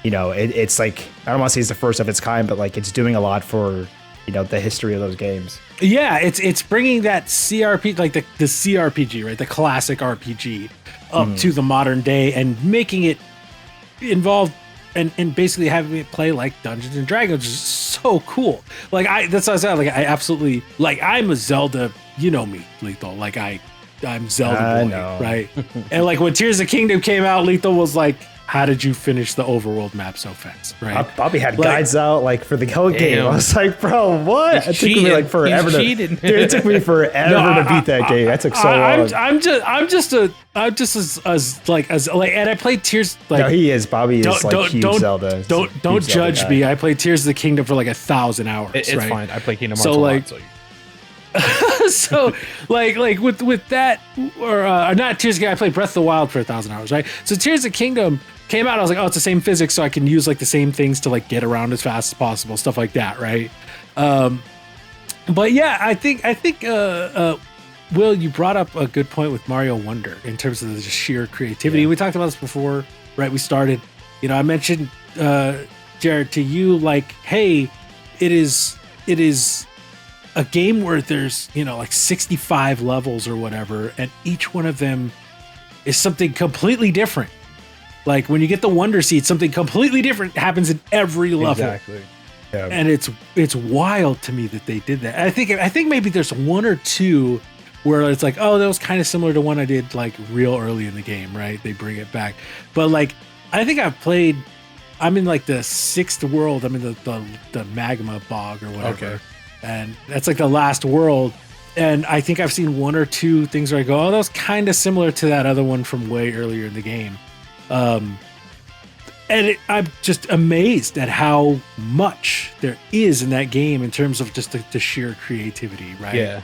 you know, it's like I don't want to say it's the first of its kind, but like it's doing a lot for the history of those games. Yeah, it's bringing that CRPG, like the CRPG, right, the classic RPG, up to the modern day and making it involved. And basically having it play like Dungeons and Dragons is so cool. Like that's what I said. Like I absolutely like. I'm a Zelda. You know me, Lethal. Like I'm Zelda boy, right? And like when Tears of the Kingdom came out, Lethal was like, "How did you finish the overworld map so fast?" Right? Bobby had guides out like for the whole game. I was like, "Bro, what?" It took me like forever dude, it took me forever to beat that game. That took so long. I'm just as and I played Tears. Like, no, he is. Bobby is like huge Zelda. Don't judge me. I played Tears of the Kingdom for like 1,000 hours. It's right? fine. I play Kingdom Hearts a lot. So like with that or not Tears of the Kingdom, I played Breath of the Wild for 1,000 hours, right? So Tears of the Kingdom came out, I was like, oh, it's the same physics, so I can use like the same things to like get around as fast as possible, stuff like that, right? But yeah, I think Will, you brought up a good point with Mario Wonder in terms of the sheer creativity. We talked about this before, right? We started, I mentioned Jared to you, like, hey, it is a game where there's like 65 levels or whatever, and each one of them is something completely different. Like when you get the Wonder Seed, something completely different happens in every level. Exactly. Yeah. And it's wild to me that they did that. I think maybe there's one or two where it's like, oh, that was kind of similar to one I did like real early in the game, right? They bring it back. But like I think I'm in like the 6th world. I'm in the magma bog or whatever. Okay. And that's like the last world. And I think I've seen one or two things where I go, oh, that was kind of similar to that other one from way earlier in the game. And I'm just amazed at how much there is in that game in terms of just the sheer creativity, right? Yeah.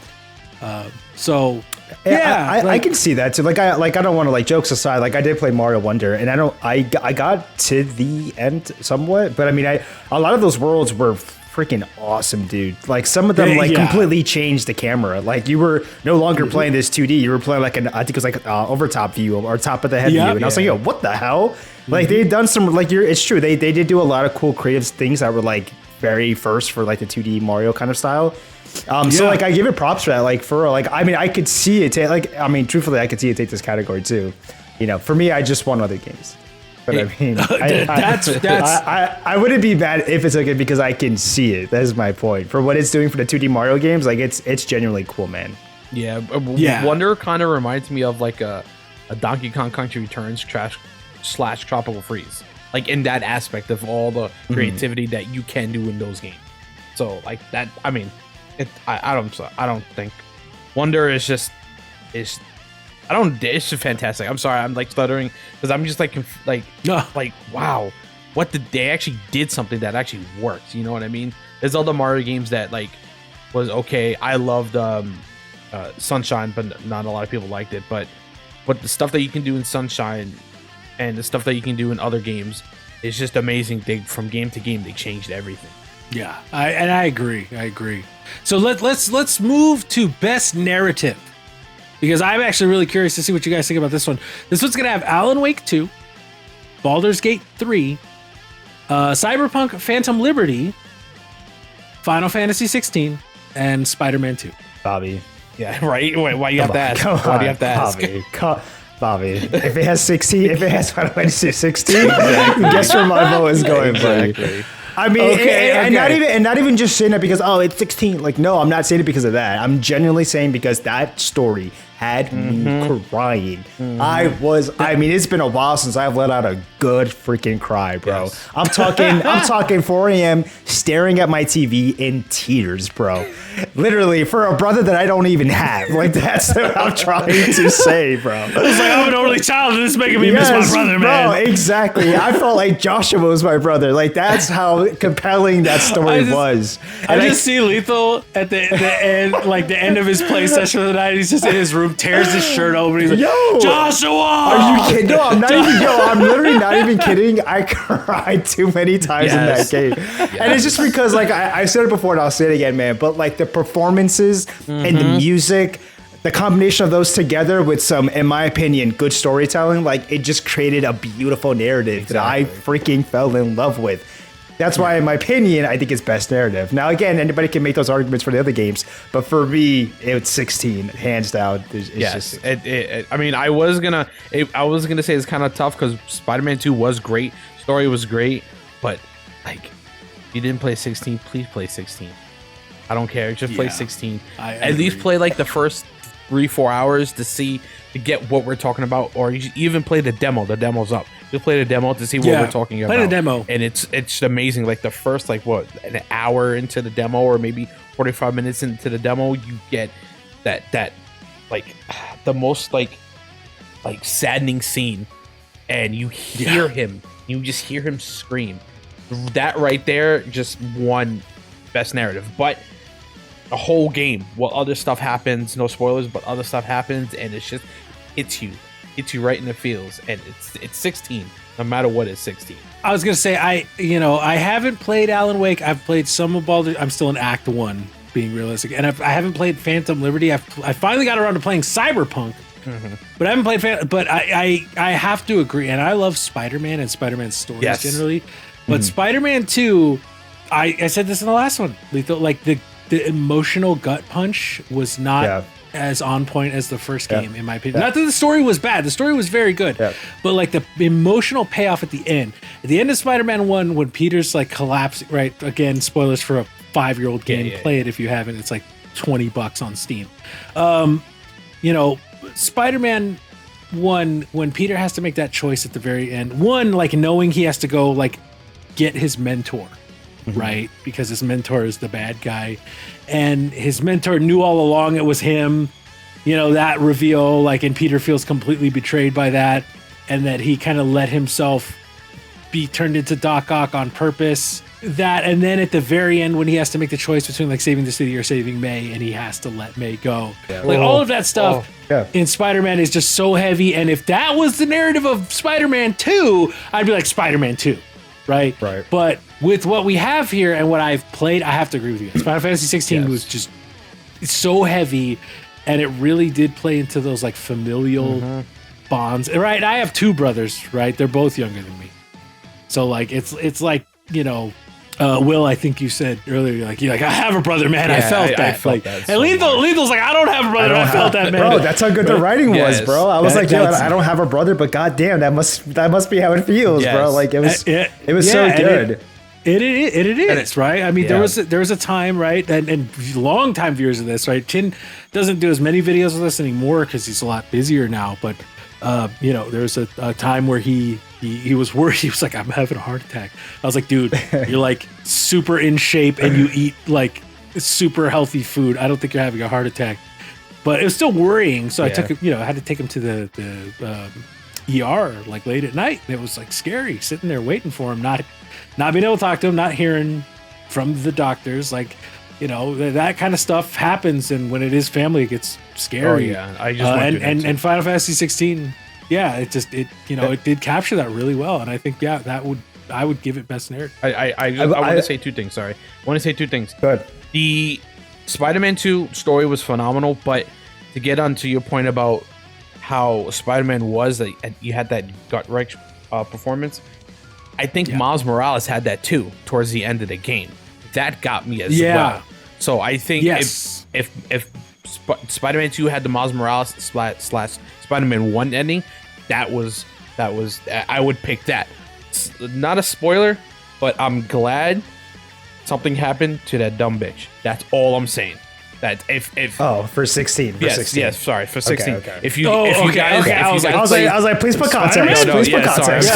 So I can see that too. Like I don't want to, like, jokes aside, like I did play Mario Wonder, and I got to the end somewhat, but I mean a lot of those worlds were freaking awesome, dude. Like some of them completely changed the camera. Like you were no longer playing this 2D, you were playing like I think it was like overtop view or top of the head view, and I was like, yo, what the hell? Like they had done some, like, it's true, they did do a lot of cool creative things that were like very first for like the 2D Mario kind of style. So like I give it props for that. Like for real, like I mean I could see it truthfully I could see it take this category too. You know, for me, I just want other games. But I mean, I wouldn't be mad if it's okay because I can see it. That is my point. For what it's doing for the 2D Mario games, like it's genuinely cool, man. Yeah. Wonder kind of reminds me of like a Donkey Kong Country Returns / Tropical Freeze. Like in that aspect of all the creativity that you can do in those games. So like that, I mean, I don't think Wonder is just it's just fantastic. I'm sorry, I'm like stuttering because I'm just like wow, they actually did something that actually worked. You know what I mean? There's other Mario games that like was okay. I loved Sunshine, but not a lot of people liked it. But the stuff that you can do in Sunshine and the stuff that you can do in other games is just amazing. From game to game, they changed everything. Yeah, I agree. So let's move to best narrative, because I'm actually really curious to see what you guys think about this one. This one's gonna have Alan Wake 2, Baldur's Gate 3, Cyberpunk Phantom Liberty, Final Fantasy 16, and Spider-Man 2. Bobby. Yeah, right. Wait, why you have to ask? Why do you have to ask? Bobby, if it has 16, if it has Final Fantasy 16, guess where my vote is going, buddy. I mean, and not even just saying that because it's 16. Like, no, I'm not saying it because of that. I'm genuinely saying because that story had me crying. I mean, it's been a while since I've let out a good freaking cry, bro. Yes. I'm talking 4 a.m. staring at my TV in tears, bro. Literally, for a brother that I don't even have. Like, that's what I'm trying to say, bro. It's like, I'm an only child and this is making me miss my brother, man. Bro, exactly. I felt like Joshua was my brother. Like, that's how compelling that story was. And I just see Lethal at the end, like the end of his play session of the night. He's just in his room, tears his shirt open. He's like, yo, Joshua! Are you kidding? No, I'm not even, I'm literally not even kidding. I cried too many times in that game. Yes. And it's just because, like, I said it before and I'll say it again, man, but like the performances and the music, the combination of those together with some, in my opinion, good storytelling, like it just created a beautiful narrative that I freaking fell in love with. That's why, in my opinion, I think it's best narrative. Now, again, anybody can make those arguments for the other games, but for me, it's 16, hands down. I mean, I was gonna say it's kind of tough because Spider-Man 2 was great, story was great, but like, if you didn't play 16, please play 16. I don't care, just play 16. At least play like the first 3-4 hours to get what we're talking about, or you even play the demo. The demo's up. Just play the demo to see what we're talking about. Play the demo, and it's amazing. Like the first an hour into the demo, or maybe 45 minutes into the demo, you get that like the most like saddening scene, and you hear him. You just hear him scream. That right there just won best narrative, but. A whole game. Well, other stuff happens. No spoilers, but other stuff happens, and it's just hits you right in the feels. And it's 16, no matter what. It's 16. I was gonna say I haven't played Alan Wake. I've played some of Baldur's. I'm still in Act 1, being realistic, and I haven't played Phantom Liberty. I finally got around to playing Cyberpunk, but I haven't played. But I have to agree, and I love Spider-Man and Spider-Man's stories generally. But Spider-Man 2, I said this in the last one. Lethal, like the emotional gut punch was not as on point as the first game, in my opinion. Not that the story was bad. The story was very good. But like the emotional payoff at the end. At the end of Spider-Man 1, when Peter's like collapsing, right? Again, spoilers for a 5-year-old game. Play it if you haven't. It's like $20 on Steam. Spider-Man 1, when Peter has to make that choice at the very end. One, like knowing he has to go like get his mentor. Right, because his mentor is the bad guy, and his mentor knew all along it was him. That reveal, like, and Peter feels completely betrayed by that, and that he kind of let himself be turned into Doc Ock on purpose. that, and then at the very end when he has to make the choice between like saving the city or saving May, and he has to let May go, like all of that stuff in Spider-Man is just so heavy. And if that was the narrative of Spider-Man 2, I'd be like Spider-Man 2, right? But with what we have here and what I've played, I have to agree with you. Final Fantasy 16 was just so heavy, and it really did play into those like familial bonds, right? I have two brothers, right? They're both younger than me, so like it's like, you know, Will, I think you said earlier, like, you're like, I have a brother, man. I felt that. I felt like, that and Lethal's like, I don't have a brother. I felt that, man. Bro, that's how good the writing was, bro. I was like, yo, I don't have a brother, but goddamn, that must be how it feels, bro. Like it was so good. It is, right? I mean, there was a time, right, and long time viewers of this, right? Chin doesn't do as many videos with us anymore because he's a lot busier now. But you know, there was a time where he was worried. He was like, I'm having a heart attack. I was like, dude, you're like super in shape and you eat like super healthy food. I don't think you're having a heart attack. But it was still worrying. So I took him, you know, I had to take him to the ER like late at night. And it was like scary sitting there waiting for him, not being able to talk to him, not hearing from the doctors. Like, you know, that kind of stuff happens. And when it is family, it gets scary. I just and Final Fantasy 16. Yeah, it did capture that really well, and I think I would give it best narrative. I want to say two things. Sorry, I want to say two things. Good. The Spider-Man 2 story was phenomenal, but to get onto your point about how Spider-Man was, that you had that gut-wrench performance, I think Miles Morales had that too towards the end of the game. That got me as well. So I think if Spider-Man 2 had the Miles Morales / Spider-Man 1 ending, that was I would pick that. It's not a spoiler, but I'm glad something happened to that dumb bitch. That's all I'm saying. That if for 16 yes, sorry, for 16. Okay. If you guys I was like please put context. Please put context.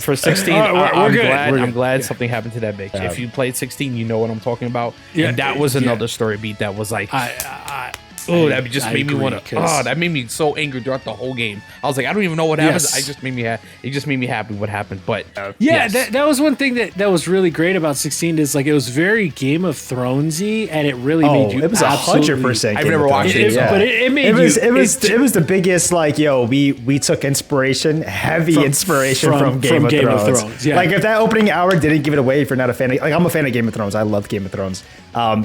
For 16, I'm glad something happened to that bitch. If you played 16, you know what I'm talking about. And that was another story beat that was like, that just made me want to. That made me so angry throughout the whole game. I was like, I don't even know what happened. It just made me happy what happened. But that was one thing that was really great about 16 is like it was very Game of Thronesy, and it really made you. It was 100%. I've never watched it, but it made it was the biggest, like, yo, we took heavy inspiration from Game of Thrones. Yeah. Like if that opening hour didn't give it away, if you're not a fan, like I'm a fan of Game of Thrones. I love Game of Thrones.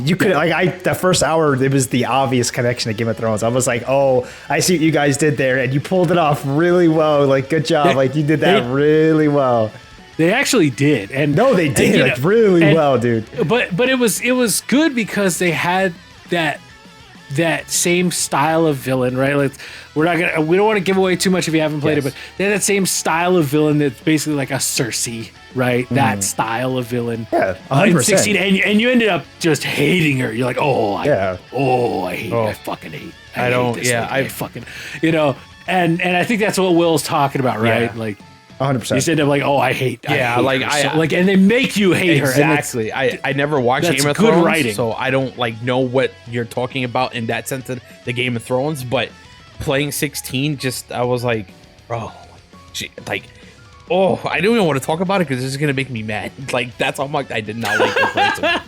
You could that first hour, it was the obvious connection to Game of Thrones. I was like, oh, I see what you guys did there, and you pulled it off really well. Like, good job. Like, you did that really well. They actually did, they did really well, dude. But it was good because they had that same style of villain, right? Like, we don't want to give away too much if you haven't played it, but they had that same style of villain that's basically like a Cersei, right? That style of villain. Yeah, 100%. In 16, and you ended up just hating her. You're like, I hate her. I fucking hate. I fucking, you know, and I think that's what Will's talking about, right? Yeah. Like, 100%. You said like, I hate. Yeah, and they make you hate her. Exactly. I never watched Game of Thrones, writing. So I don't like know what you're talking about in that sense of the Game of Thrones. But playing 16, I was like, bro, I don't even want to talk about it because this is gonna make me mad. Like, that's how much I did not like the person.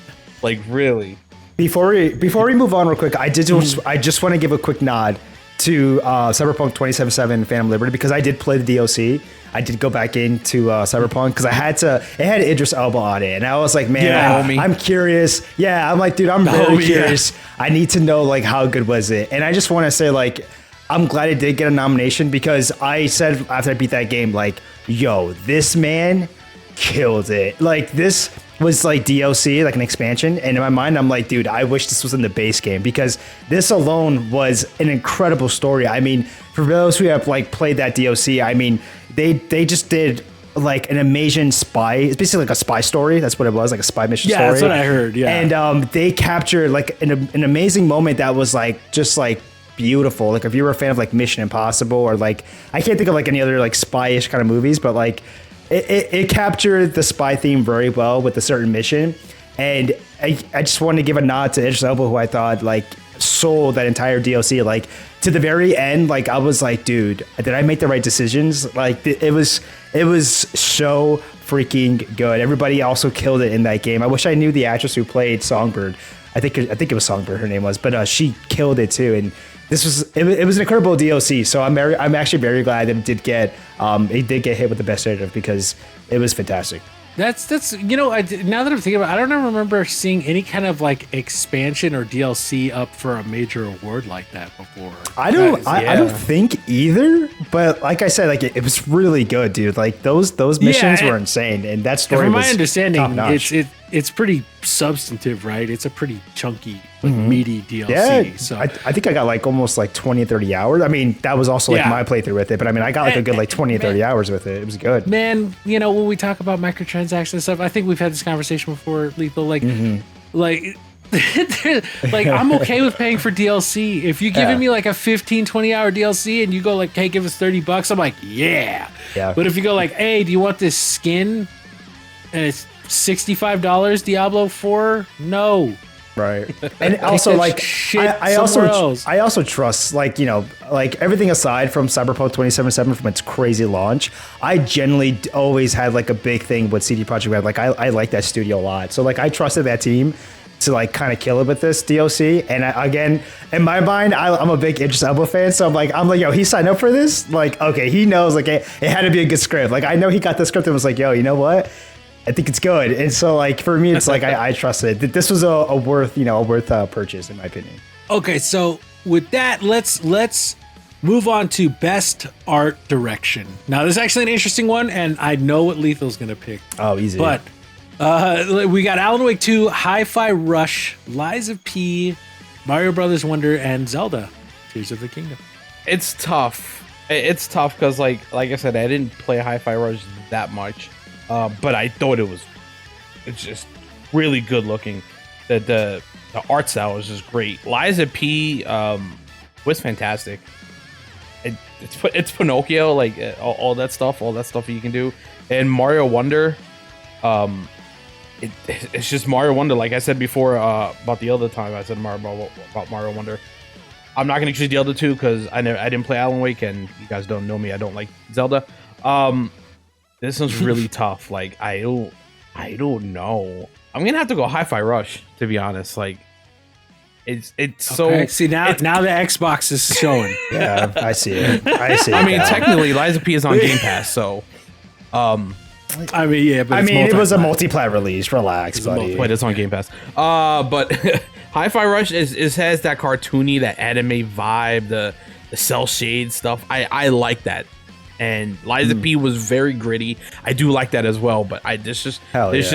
Like, really. Before we move on real quick, I just want to give a quick nod to Cyberpunk 2077 Phantom Liberty, because I did play the DLC. I did go back into Cyberpunk because it had Idris Elba on it, and I was like, man, I'm curious. Yeah, I'm like, dude, I'm very curious. I need to know, like, how good was it? And I just want to say, like, I'm glad it did get a nomination, because I said after I beat that game, like, yo, this man killed it. Like, this was like DLC, like an expansion, and in my mind I'm like, dude, I wish this was in the base game, because this alone was an incredible story. I mean, for those who have like played that DLC, I mean, they just did like an amazing spy. It's basically like a spy story. That's what it was, like a spy mission story. Yeah, that's what I heard. Yeah, and they captured like an amazing moment that was like just like beautiful. Like if you were a fan of like Mission Impossible, or like, I can't think of like any other like spy-ish kind of movies, but like it captured the spy theme very well with a certain mission. And I just wanted to give a nod to Idris Elba, who I thought like sold that entire DLC. Like to the very end, like I was like, dude, did I make the right decisions? Like it was so freaking good. Everybody also killed it in that game. I wish I knew the actress who played Songbird. I think it was Songbird, her name was, but she killed it too. And this was it was an incredible DLC. So I'm actually very glad that it did get hit with the best narrative because it was fantastic. That's now that I'm thinking about it, I don't ever remember seeing any kind of like expansion or DLC up for a major award like that before. I don't think either, but like I said, like it was really good, dude. Like those missions were insane, and that story was from my understanding, top-notch. it's pretty substantive, right? It's a pretty chunky, like, meaty DLC. Yeah, so I think I got like almost like 20 or 30 hours. I mean, that was also like my playthrough with it, but I mean, I got like a good like 20 or 30 hours with it. It was good. Man, when we talk about microtransactions and stuff, I think we've had this conversation before, Lethal. Like I'm okay with paying for DLC. If you're giving me like a 15-20 hour DLC and you go like, hey, give us $30, I'm like, yeah. But if you go like, hey, do you want this skin? And it's $65 Diablo 4? No. Right. And also like I also trust like everything aside from Cyberpunk 2077 from its crazy launch, I generally always had like a big thing with CD Projekt Red. Like I like that studio a lot. So like I trusted that team to like kind of kill it with this DLC. And again, in my mind, I'm a big Idris Elba fan. So I'm like, yo, he signed up for this? Like, okay, he knows like it had to be a good script. Like I know he got the script and was like, yo, you know what? I think it's good. And so like for me, it's like I trust it. This was a worth purchase in my opinion. Okay, so with that, let's move on to best art direction. Now this is actually an interesting one, and I know what Lethal's gonna pick. Oh, easy. But we got Alan Wake 2, Hi-Fi Rush, Lies of P, Mario Brothers Wonder, and Zelda: Tears of the Kingdom. It's tough. It's tough because like I said, I didn't play Hi-Fi Rush that much. But I thought it's just really good looking. The art style was just great. Lies of P was fantastic. It's Pinocchio, like all that stuff you can do. And Mario Wonder, it's just Mario Wonder. Like I said before about the other time I said about Mario Wonder. I'm not gonna choose the other two because I didn't play Alan Wake, and you guys don't know me. I don't like Zelda. This one's really tough. Like I don't know. I'm gonna have to go Hi-Fi Rush, to be honest. Like it's okay. See now the Xbox is showing. Yeah, I see it. I mean, technically, Lies of P is on Game Pass, so. I mean, yeah, but it was a multi-plat release. Relax, buddy. Wait, it's on Game Pass. But Hi-Fi Rush has that cartoony, that anime vibe, the cell shade stuff. I like that. And Lies of P was very gritty. I do like that as well, but there's just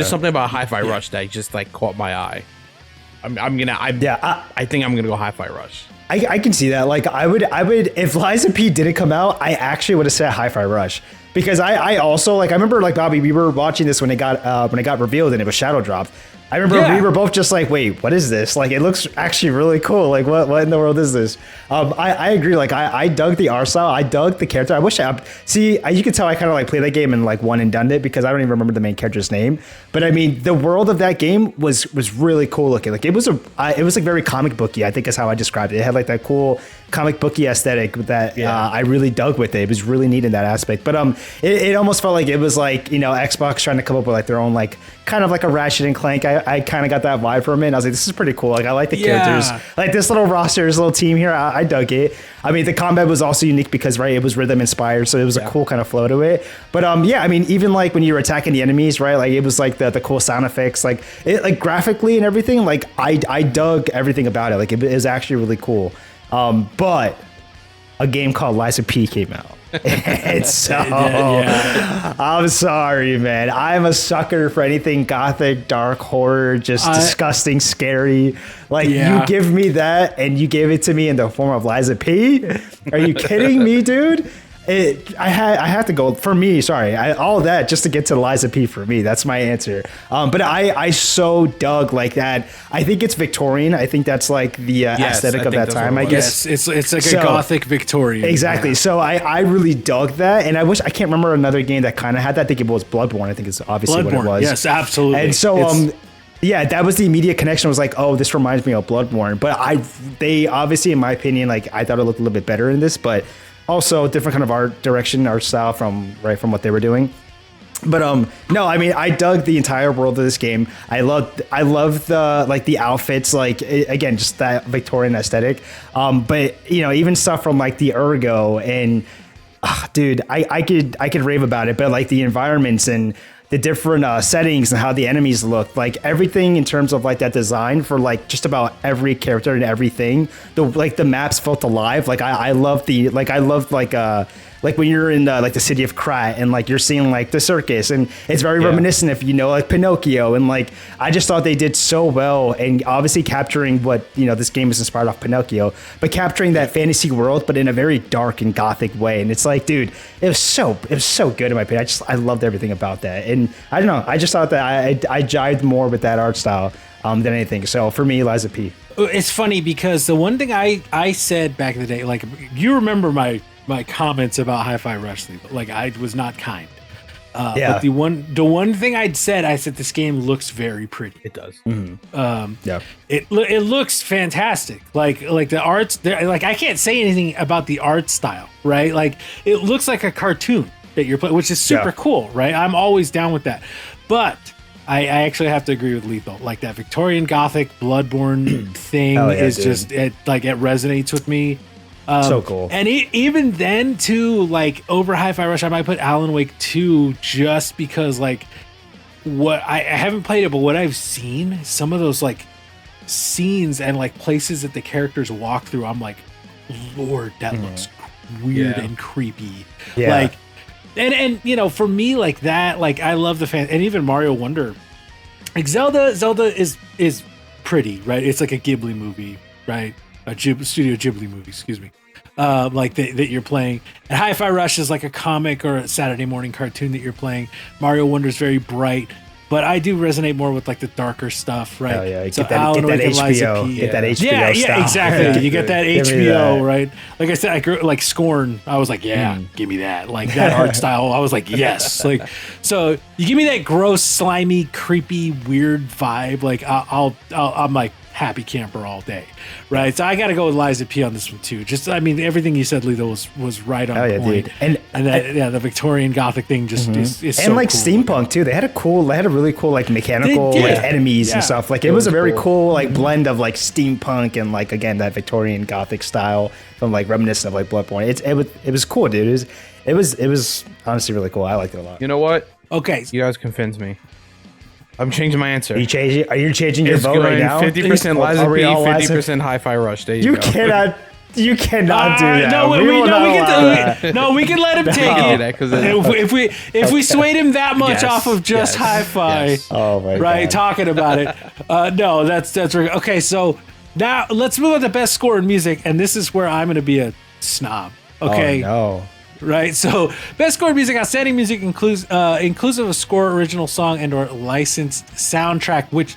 something about Hi-Fi Rush that just like caught my eye. I think I'm gonna go Hi-Fi Rush. I can see that. Like I would if Lies of P didn't come out, I actually would have said Hi-Fi Rush because I also like I remember like Bobby, we were watching this when it got revealed and it was shadow dropped. I remember we were both just like, wait, what is this? Like, it looks actually really cool. Like, what in the world is this? I agree. Like, I dug the art style. I dug the character. I wish you could tell I kind of like played that game and like one and done it because I don't even remember the main character's name. But I mean, the world of that game was really cool looking. Like, it was like very comic booky, I think is how I described it. It had like that cool comic booky aesthetic that I really dug with it. It was really neat in that aspect. But it almost felt like it was like, Xbox trying to come up with like their own like kind of like a Ratchet and Clank. I kind of got that vibe from it. And I was like, this is pretty cool. Like I like the characters. Like this little roster, this little team here. I dug it. I mean, the combat was also unique because it was rhythm inspired, so it was a cool kind of flow to it. But I mean, even like when you were attacking the enemies, right? Like it was like the cool sound effects, like it like graphically and everything. Like I dug everything about it. Like it was actually really cool. But a game called Lies of P came out. And so I'm sorry, man. I'm a sucker for anything gothic, dark horror, just disgusting, scary. Like you give me that and you gave it to me in the form of Lies of P. Are you kidding me, dude? I have to go for me. Sorry, all of that just to get to Lies of P for me. That's my answer. But I so dug like that. I think it's Victorian. I think that's like the aesthetic of that time. I guess it's like a gothic Victorian. Exactly. Yeah. So I really dug that, and I can't remember another game that kind of had that. I think it was Bloodborne. I think it's obviously what it was. Yes, absolutely. And so yeah, that was the immediate connection. Was like, oh, this reminds me of Bloodborne. But they obviously, in my opinion, like I thought it looked a little bit better in this, but. Also, different kind of art direction, art style from what they were doing. But no, I mean, I dug the entire world of this game. I love the like the outfits, like again, just that Victorian aesthetic. But you know, even stuff from like the Ergo and dude, I could rave about it. But like the environments and the different settings and how the enemies look, like everything in terms of like that design for like just about every character and everything. The maps felt alive. Like I loved like when you're in like the city of Krat and like you're seeing like the circus, and it's very reminiscent of, you know, like Pinocchio, and like I just thought they did so well, and obviously capturing what, you know, this game is inspired off Pinocchio, but capturing that fantasy world but in a very dark and gothic way. And it's like, dude, it was so good in my opinion. I loved everything about that, and I don't know, I just thought that I jived more with that art style than anything. So for me, Liza P. It's funny because the one thing I said back in the day, like, you remember my comments about Hi-Fi Rush, like I was not kind. But the one thing I said this game looks very pretty. It does. It looks fantastic. Like the arts there, like I can't say anything about the art style, right? Like it looks like a cartoon that you're playing, which is super cool, right? I'm always down with that. But I actually have to agree with Lethal. Like that Victorian Gothic Bloodborne thing is dude. Just it resonates with me. So cool. And even then too, like over Hi-Fi Rush, I might put Alan Wake 2 just because like what I haven't played it, but what I've seen, some of those like scenes and like places that the characters walk through, I'm like, Lord, that looks weird and creepy. Yeah. Like, and you know, for me, like that, like I love the fan, and even Mario Wonder, like Zelda is pretty, right? It's like a Ghibli movie, right? A Studio Ghibli movie, excuse me. Like that you're playing. And Hi-Fi Rush is like a comic or a Saturday morning cartoon that you're playing. Mario Wonder is very bright, but I do resonate more with like the darker stuff, right? Oh yeah, so get that HBO, get that HBO yeah, style. Exactly. You get that HBO, right? Like I said, I grew like Scorn. I was like, give me that. Like that art style. I was like, yes. Like, so you give me that gross, slimy, creepy, weird vibe. Like I'm like happy camper all day, right? So I got to go with Liza P on this one too. Just, I mean, everything you said, Lethal, was right on point. Dude. And that, the Victorian Gothic thing just is and so like cool. Steampunk too. They had a really cool like mechanical like enemies and stuff. Like it was a very cool like blend of like steampunk and like, again, that Victorian Gothic style from like reminiscent of like Bloodborne. It was cool, dude. It was honestly really cool. I liked it a lot. You know what? Okay, you guys convinced me. I'm changing my answer. Are you changing your vote right now? 50% Liza P, 50% Hi-Fi Rush. There you go. You cannot do that. We can let him take it. If we swayed him that much off of just Hi-Fi, oh my right, God. Talking about it. No, that's right. Okay, so now let's move on to best score in music, and this is where I'm going to be a snob. Okay. Oh, no. Right, so best score music, outstanding music inclusive of score, original song, and or licensed soundtrack, which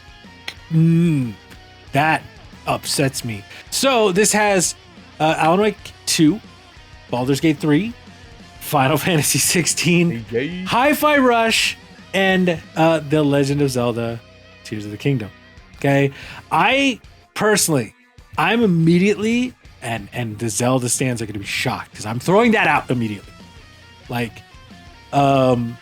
that upsets me. So this has Alan Wake 2, Baldur's Gate 3, Final Fantasy XVI, Hi-Fi Rush, and The Legend of Zelda: Tears of the Kingdom. Okay, I'm immediately. And the Zelda stands are going to be shocked because I'm throwing that out immediately. Like, and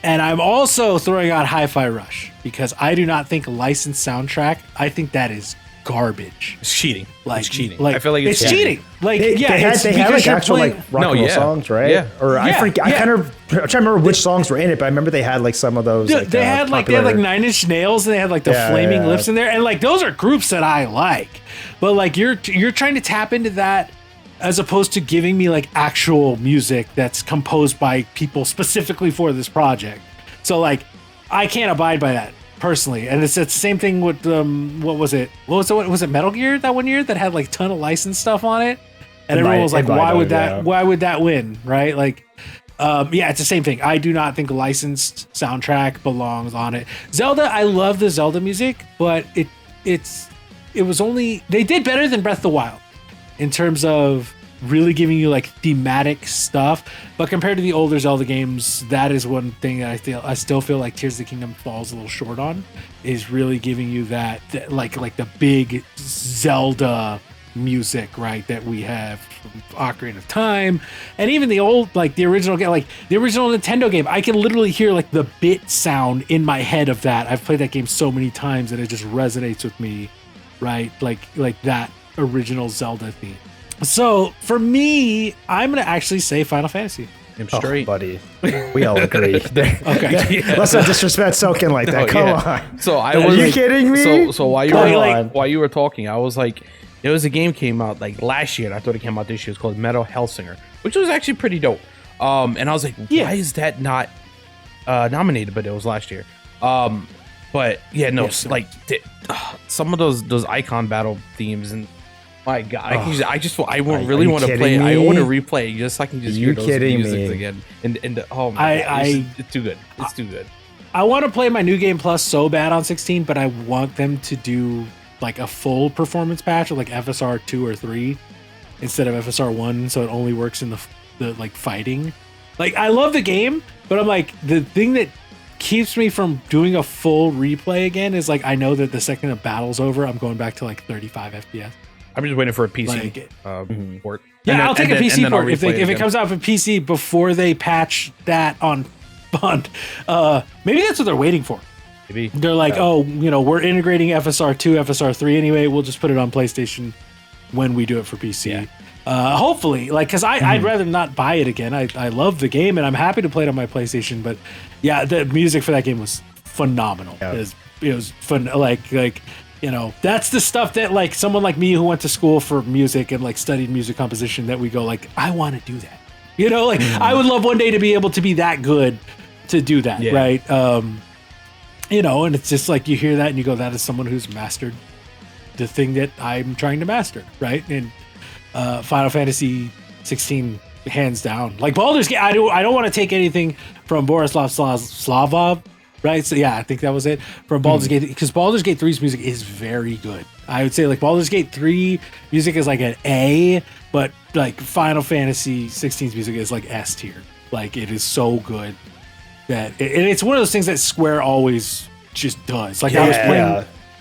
I'm also throwing out Hi-Fi Rush because I do not think licensed soundtrack. I think that is garbage. It's cheating. Like, it's cheating. Like, I feel like it's cheating. Like, they had like actual like rock and roll songs, right? Yeah. Or I'm trying to remember which songs were in it, but I remember they had like some of those. Dude, they had like 9 Inch Nails, and they had like the Flaming Lips in there, and like those are groups that I like. But like you're trying to tap into that as opposed to giving me like actual music that's composed by people specifically for this project. So like I can't abide by that personally. And it's the same thing with was it Metal Gear that one year that had like a ton of licensed stuff on it? And everyone was like, why would that win? Right? Like it's the same thing. I do not think a licensed soundtrack belongs on it. Zelda, I love the Zelda music, but it was only, they did better than Breath of the Wild in terms of really giving you like thematic stuff. But compared to the older Zelda games, that is one thing that I still feel like Tears of the Kingdom falls a little short on, is really giving you that like the big Zelda music, right, that we have from Ocarina of Time, and even the old, like the original game, like the original Nintendo game. I can literally hear like the bit sound in my head of that. I've played that game so many times and it just resonates with me, right? Like that original Zelda theme. So for me, I'm gonna actually say Final Fantasy. I'm straight, buddy. We all agree. Okay, Let's not disrespect Soken like that. Come on. So I Are was. you kidding me? So while you were talking, I was like, there was a game came out like last year, and I thought it came out this year. It's called Metal Hellsinger, which was actually pretty dope. And I was like, why is that not nominated? But it was last year. But yeah, no, like some of those icon battle themes and. My God, I really want to play it. I want to replay it just so I can just hear those music again. And oh my God, it's too good. It's too good. I want to play my New Game Plus so bad on 16, but I want them to do like a full performance patch of like FSR 2 or 3 instead of FSR 1, so it only works in the like fighting. Like I love the game, but I'm like the thing that keeps me from doing a full replay again is like I know that the second the battle's over, I'm going back to like 35 FPS. I'm just waiting for a PC port. Yeah, I'll take a PC port if it comes out for PC before they patch that on. Maybe that's what they're waiting for. Maybe they're like, we're integrating FSR 2, FSR 3 anyway. We'll just put it on PlayStation when we do it for PC. Yeah. Hopefully, like, because I'd rather not buy it again. I love the game and I'm happy to play it on my PlayStation. But yeah, the music for that game was phenomenal. Yeah. It was fun. Like. You know, that's the stuff that like someone like me who went to school for music and like studied music composition that we go like, I want to do that. You know, like I would love one day to be able to be that good to do that. Yeah. Right. You know, and it's just like you hear that and you go, that is someone who's mastered the thing that I'm trying to master. Right. And Final Fantasy 16, hands down, like Baldur's Gate. I don't want to take anything from Borislav Slavov. Right, so yeah, I think that was it from Baldur's Gate, because Baldur's Gate 3's music is very good. I would say like Baldur's Gate 3 music is like an A, but like Final Fantasy 16's music is like S tier. Like it is so good that it's one of those things that Square always just does. Like I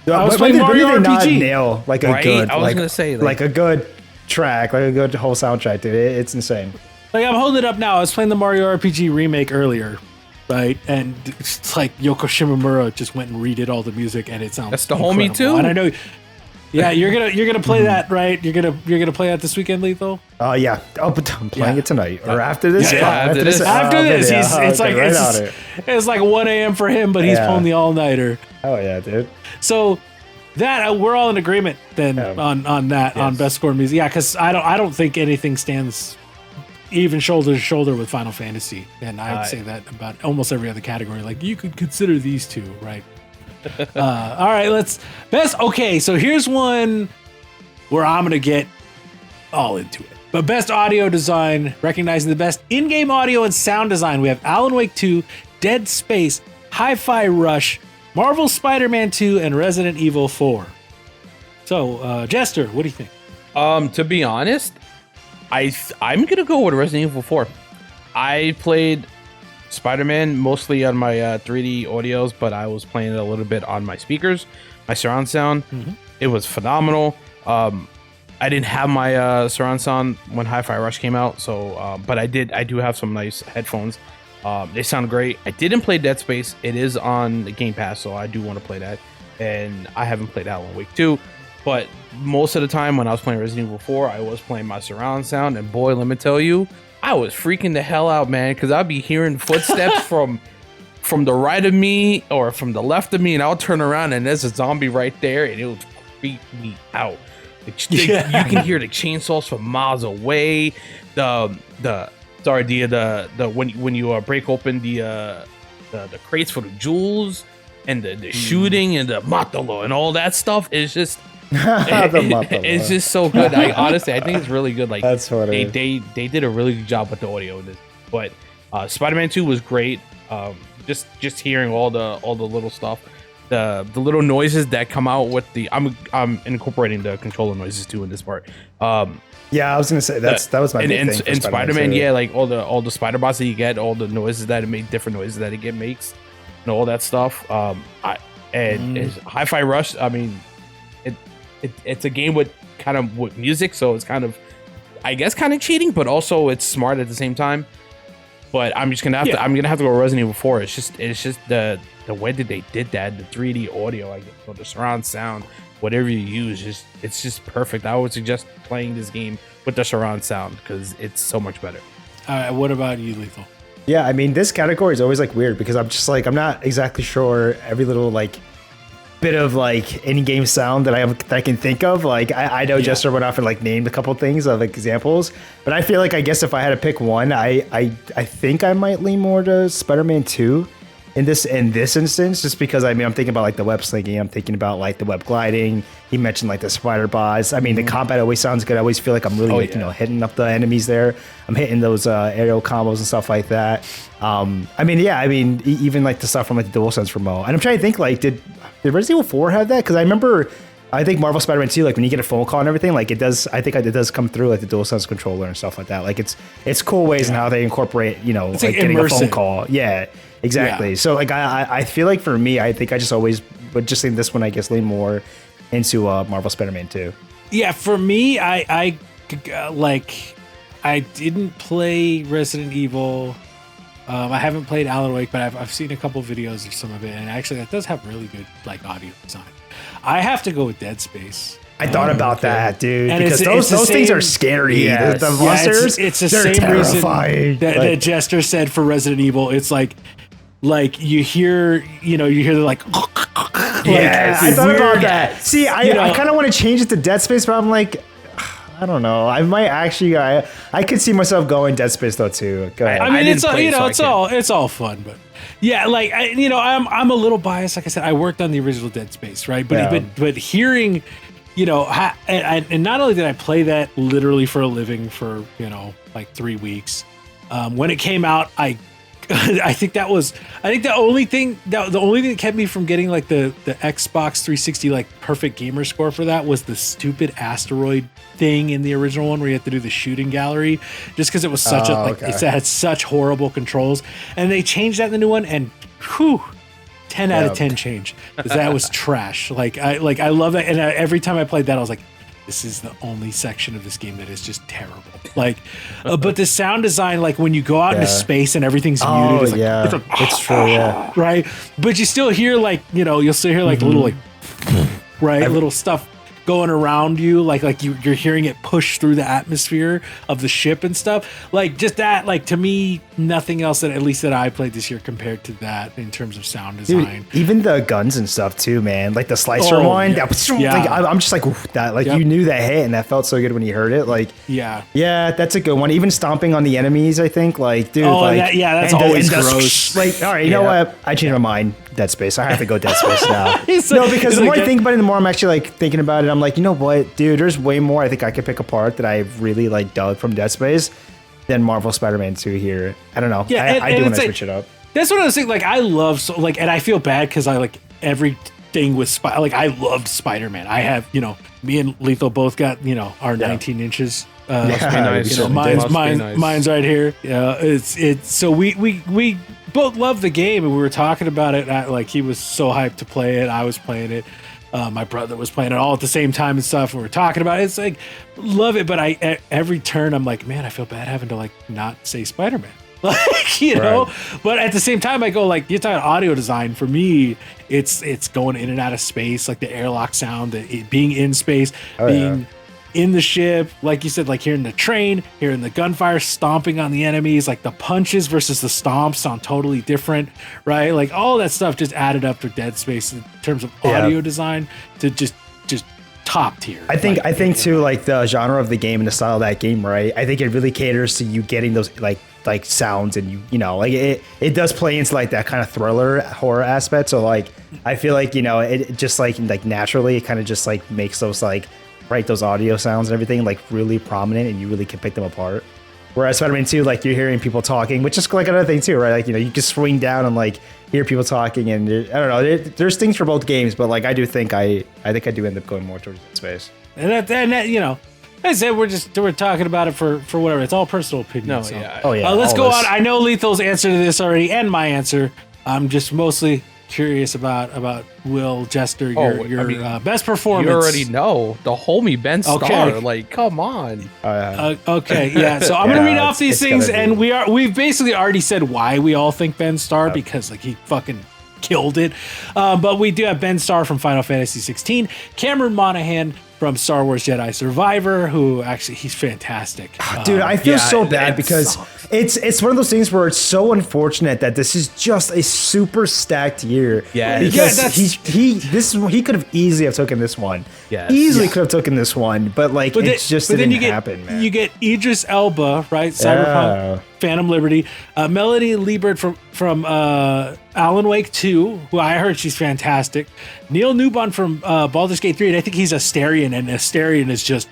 was playing Mario RPG. Nail like a good, I was gonna say like a good track, like a good whole soundtrack, dude. It's insane. Like I'm holding it up now. I was playing the Mario RPG remake earlier. Right, and it's like Yoko Shimomura just went and redid all the music, and it sounds. That's the homie too. And I know, yeah, you're gonna play that, right? You're gonna play that this weekend, Lethal. Oh yeah. Oh, but I'm playing it tonight or after this. After this, it's like 1 a.m. for him, but he's pulling the all nighter. Oh yeah, dude. So that we're all in agreement then on that on best score music. Yeah, because I don't think anything stands even shoulder to shoulder with Final Fantasy, and I would say that about almost every other category. Like you could consider these two, right? All right, let's best. Okay, so here's one where I'm gonna get all into it. But best audio design, recognizing the best in-game audio and sound design, we have Alan Wake 2, Dead Space, Hi-Fi Rush, Marvel's Spider-Man 2, and Resident Evil 4. So, Jester, what do you think? To be honest, I'm gonna go with Resident Evil 4. I played Spider-Man mostly on my 3D audios, but I was playing it a little bit on my speakers, my surround sound. It was phenomenal. I didn't have my surround sound when Hi-Fi Rush came out, so but I do have some nice headphones. They sound great. I didn't play Dead Space. It is on the Game Pass, so I do want to play that. And I haven't played Alan Wake 2. But most of the time when I was playing Resident Evil 4, I was playing my surround sound. And boy, let me tell you, I was freaking the hell out, man. Because I'd be hearing footsteps from the right of me or from the left of me. And I'll turn around and there's a zombie right there. And it would freak me out. You can hear the chainsaws from miles away. When you break open the crates for the jewels and the shooting and the matalo and all that stuff is just it's just so good. Honestly, I think it's really good. Like that's what they did a really good job with the audio in this. But Spider-Man 2 was great. Just hearing all the little stuff, the little noises that come out with the I'm incorporating the controller noises too in this part. Yeah, I was gonna say that was my big thing. And Spider-Man, yeah, like all the spider bots that you get, all the noises that it makes, different noises that it makes, and all that stuff. Hi-Fi Rush. I mean, it's a game with kind of with music, so it's kind of, I guess, kind of cheating, but also it's smart at the same time. But I'm just gonna have to. I'm gonna have to go Resident Evil 4. It's just the way that they did that, the 3D audio, I guess, or the surround sound, whatever you use, it's just perfect. I would suggest playing this game with the surround sound because it's so much better. What about you, Lethal? Yeah, I mean, this category is always like weird because I'm just like, I'm not exactly sure every little like bit of like in-game sound that I can think of. Like I know Jester went off and like named a couple things of like examples, but I feel like, I guess if I had to pick one, I think I might lean more to Spider-Man 2 in this instance, just because I mean, I'm thinking about like the web slinging, I'm thinking about like the web gliding. He mentioned like the spider bots. I mean, the combat always sounds good. I always feel like I'm really hitting up the enemies there. I'm hitting those aerial combos and stuff like that. Even like the stuff from like the DualSense remote. And I'm trying to think, like, did Resident Evil 4 have that? Because I think Marvel Spider-Man 2, like when you get a phone call and everything, like it does. I think it does come through like the DualSense controller and stuff like that. Like it's cool ways in how they incorporate, like getting immersive. A phone call. Yeah, exactly. Yeah. So like I feel like for me, I think I just always would just in this one, I guess, lean more into Marvel Spider-Man 2. Yeah, for me, I didn't play Resident Evil. I haven't played Alan Wake, but I've seen a couple videos of some of it, and actually that does have really good like audio design. I have to go with Dead Space. I thought about that, dude, and because those things are scary. Yes. The monsters, it's the same terrifying. Reason that Jester said for Resident Evil. It's like you hear the like. Yeah, I thought about that. See, I kind of want to change it to Dead Space, but I'm like, I don't know. I might actually. I could see myself going Dead Space though too. Go ahead. I mean, it's all fun, but yeah, like I'm a little biased. Like I said, I worked on the original Dead Space, right? But hearing, and not only did I play that literally for a living for like 3 weeks, when it came out, I think the only thing that kept me from getting like the Xbox 360 like perfect gamer score for that was the stupid asteroid thing in the original one where you have to do the shooting gallery, just because it was such it had such horrible controls, and they changed that in the new one, and 10 out of 10 change, because that was trash. I love that, and every time I played that I was like, this is the only section of this game that is just terrible. But the sound design, like when you go out into space and everything's muted, it's true, yeah. Right? But you still hear you'll still hear like little little stuff going around you, like you're hearing it push through the atmosphere of the ship and stuff. Like just that, like to me, nothing else that at least that I played this year compared to that in terms of sound design. Dude, even the guns and stuff too, man. Like the slicer one, that was I'm just like that. Like you knew that hit, and that felt so good when you heard it. Like yeah, that's a good one. Even stomping on the enemies, I think. Like dude, that's always gross. Like all right, you know what? I changed my mind. Dead Space. I have to go Dead Space now. Because the more I think about it, the more I'm actually like thinking about it. I'm like, you know what, dude? There's way more I think I could pick apart that I really like dug from Dead Space than Marvel Spider-Man 2 here. I don't know. Yeah, I do want to switch it up. That's what I was saying. Like I love and I feel bad because I like everything with I loved Spider-Man. I have me and Lethal both got our 19 inches. Must be nice. Mine's right here. Yeah, it's so we both love the game, and we were talking about it. Like he was so hyped to play it. I was playing it. My brother was playing it all at the same time and stuff. And we were talking about it. It's like love it, but every turn I'm like, man, I feel bad having to like not say Spider-Man. Right. But at the same time, I go like, you're talking audio design. For me, it's going in and out of space, like the airlock sound, being in space, in the ship, like you said, like hearing the train, hearing the gunfire, stomping on the enemies, like the punches versus the stomps sound totally different, right? Like all that stuff just added up for Dead Space in terms of audio design to just top tier. I think too, like the genre of the game and the style of that game, right? I think it really caters to you getting those like sounds, and like it does play into like that kind of thriller horror aspect. So like I feel like it just like naturally it kind of just like makes those like those audio sounds and everything like really prominent, and you really can pick them apart. Whereas Spider-Man 2, like you're hearing people talking, which is like another thing too, right? Like you can swing down and like hear people talking, and I don't know. There's things for both games, but like I do think I do end up going more towards Dead Space. And that I said we're talking about it for whatever. It's all personal opinion. Let's go on. I know Lethal's answer to this already, and my answer. I'm just mostly curious about Will Jester, your best performance. You already know the homie Ben Starr. Okay. Like, come on. Okay, yeah. So I'm gonna read off these things, and we've basically already said why we all think Ben Starr because like he fucking killed it. But we do have Ben Starr from Final Fantasy XVI, Cameron Monaghan from Star Wars Jedi Survivor, who actually he's fantastic. Dude, I feel so bad because it's one of those things where it's so unfortunate that this is just a super stacked year. Yeah, because he could have easily have taken this one. Yes. Easily could have taken this one, but like it just didn't happen, man. You get Idris Elba, right? Cyberpunk, Phantom Liberty, Melody Liebert from Alan Wake 2, who I heard she's fantastic. Neil Newbon from Baldur's Gate 3, and I think he's Asterion, and Asterion is just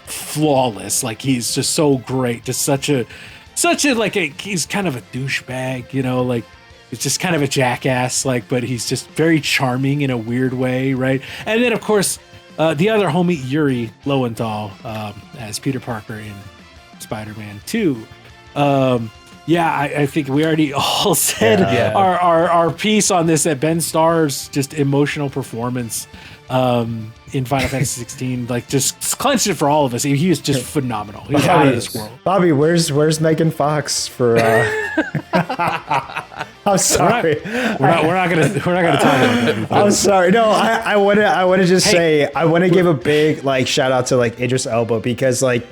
flawless. Like he's just so great, just such a he's kind of a douchebag, you know, like he's just kind of a jackass, like, but he's just very charming in a weird way, right? And then of course the other homie Yuri Lowenthal as Peter Parker in Spider-Man 2. I think we already all said our piece on this, that Ben Starr's just emotional performance in Final Fantasy 16, like just clenched it for all of us. He was just phenomenal. He was out of this world. Bobby, where's Megan Fox for? I'm sorry. We're not gonna talk about that. I'm sorry. No, I want to just say I want to give a big like shout out to like Idris Elba because like